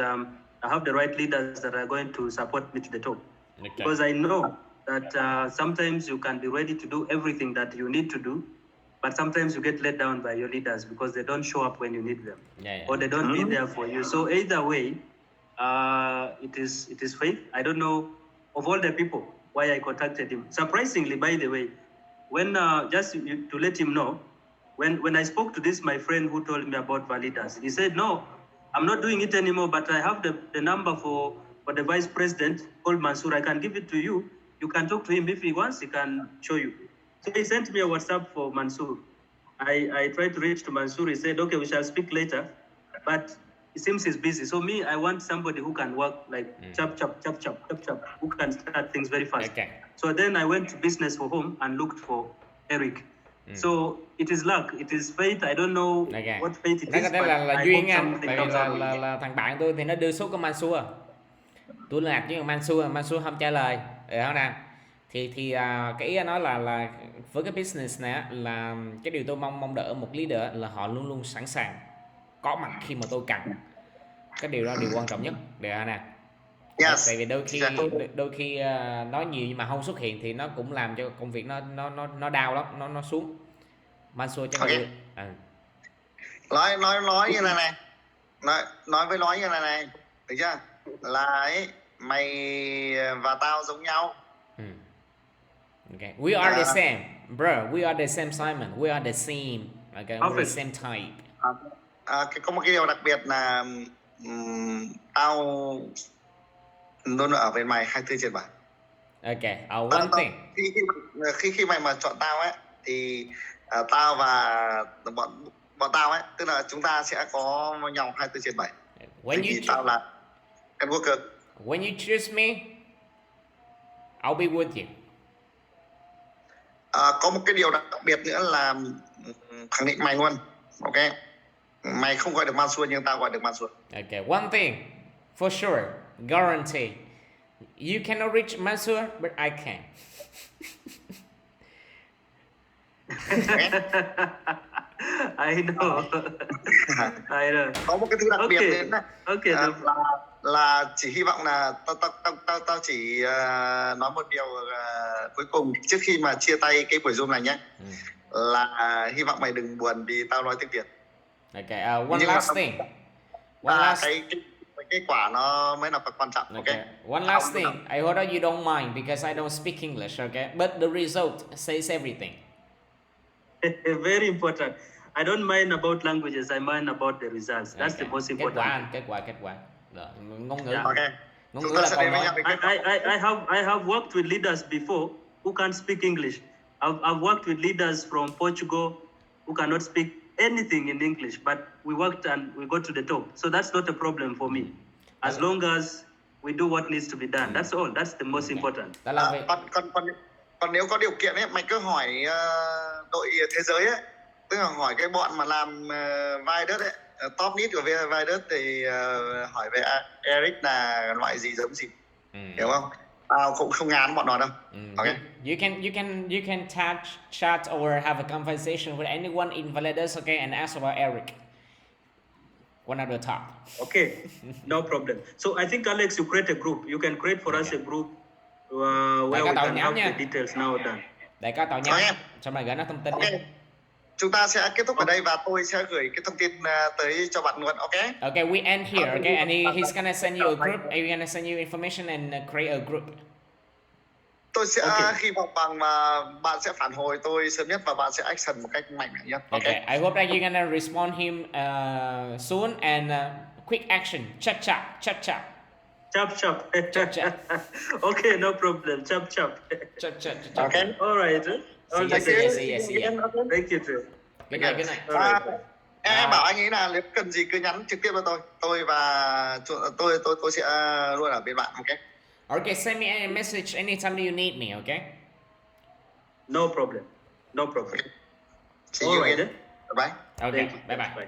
I have the right leaders that are going to support me to the top. Okay. Because I know that sometimes you can be ready to do everything that you need to do, but sometimes you get let down by your leaders because they don't show up when you need them, or they don't be there for you. So either way, it is faith. I don't know of all the people why I contacted him. Surprisingly, by the way, when just to let him know, when I spoke to my friend who told me about Validas, he said, no, I'm not doing it anymore, but I have the number for the vice president called Mansour. I can give it to you. You can talk to him if he wants, he can show you. So he sent me a WhatsApp for Mansour. I tried to reach to Mansour. He said, okay, we shall speak later. But it seems he's busy. So me, I want somebody who can work like chop, who can start things very fast. Okay. So then I went to Business for Home and looked for Eric. So it is luck, it is fate. I don't know what fate it Nó is, có thể but là I duyên hope anh, something tại vì comes out of it. là thằng bạn tôi thì nó đưa số của Mansur. Tôi liên lạc với Mansur không trả lời, được không nào? Thì cái ý nói là với cái business này là cái điều tôi mong đợi một leader là họ luôn luôn sẵn sàng có mặt khi mà tôi cần. Cái điều đó là điều quan trọng nhất, được không nào? Yes. Tại vì đôi khi nói nhiều nhưng mà không xuất hiện thì nó cũng làm cho công việc nó down lắm, nó xuống. Mansur chắc Okay. Nói như này nói với nói như này, được chưa? Là ấy, mày và tao giống nhau. Okay. We are the same, bro. We are the same, Simon. We are the same. Okay. We're the same type. Có một cái điều đặc biệt là tao luôn ở bên mày 24/7. Okay. One thing. Khi mày mà chọn tao ấy thì tao và bọn tao ấy, tức là chúng ta sẽ có nhau 24/7. Vì tao là em worker. When you choose me, I'll be with you. Có một cái điều đặc biệt nữa là khẳng định mày luôn. Ok. Mày không gọi được Mansur nhưng tao gọi được Mansur. Okay. One thing for sure, guarantee. You cannot reach Mansur, but I can. I know. I know. Có một cái thứ đặc biệt đến là chỉ hy vọng là tao chỉ nói một điều cuối cùng trước khi mà chia tay cái buổi Zoom này nhé. Là hy vọng mày đừng buồn vì tao nói tiếng Việt. Okay. One last thing. Cái quả nó mới là quan trọng. Okay. One last thing. I hope that you don't mind because I don't speak English. Okay. But the result says everything. Very important. I don't mind about languages. I mind about the results. That's the most important. Kết quả. Rồi, ngôn ngữ. Okay. Ngôn ngữ là còn nói. I have worked with leaders before who can't speak English. I've worked with leaders from Portugal who cannot speak anything in English, but we worked and we got to the top. So that's not a problem for me. As long as we do what needs to be done. That's all. That's the most important. Còn nếu có điều kiện ấy, mày cứ hỏi đội thế giới ấy, tức là hỏi cái bọn mà làm vai đất ấy, top lead của vai đất thì hỏi về Eric là loại gì giống gì, hiểu không? Tao cũng không ngán bọn nó đâu. Okay. You can chat or have a conversation with anyone in Valedas, okay, and ask about Eric. One at a top. Okay, no problem. So I think Alex, you create a group. You can create for us a group where we can have the details now done. Để có tạo nhóm, xong rồi gửi nó thông tin. Okay. Chúng ta sẽ kết thúc ở đây và tôi sẽ gửi cái thông tin tới cho bạn luôn, ok? Okay, we end here, okay? And he's gonna send you a group. He's gonna send you information and create a group. Tôi sẽ hy vọng bằng bạn sẽ phản hồi tôi sớm nhất và bạn sẽ action một cách mạnh mẽ nhất. Okay. I hope that you're gonna respond him soon and quick action. Chop. Okay, no problem. Chop. Okay. All right. Yes. Thank you too. Good night. Em bảo anh ấy là nếu cần gì cứ nhắn trực tiếp cho tôi và tôi sẽ luôn ở bên bạn, ok? Okay, send me a message anytime you need me, okay? No problem. See you again. Bye. Okay, bye.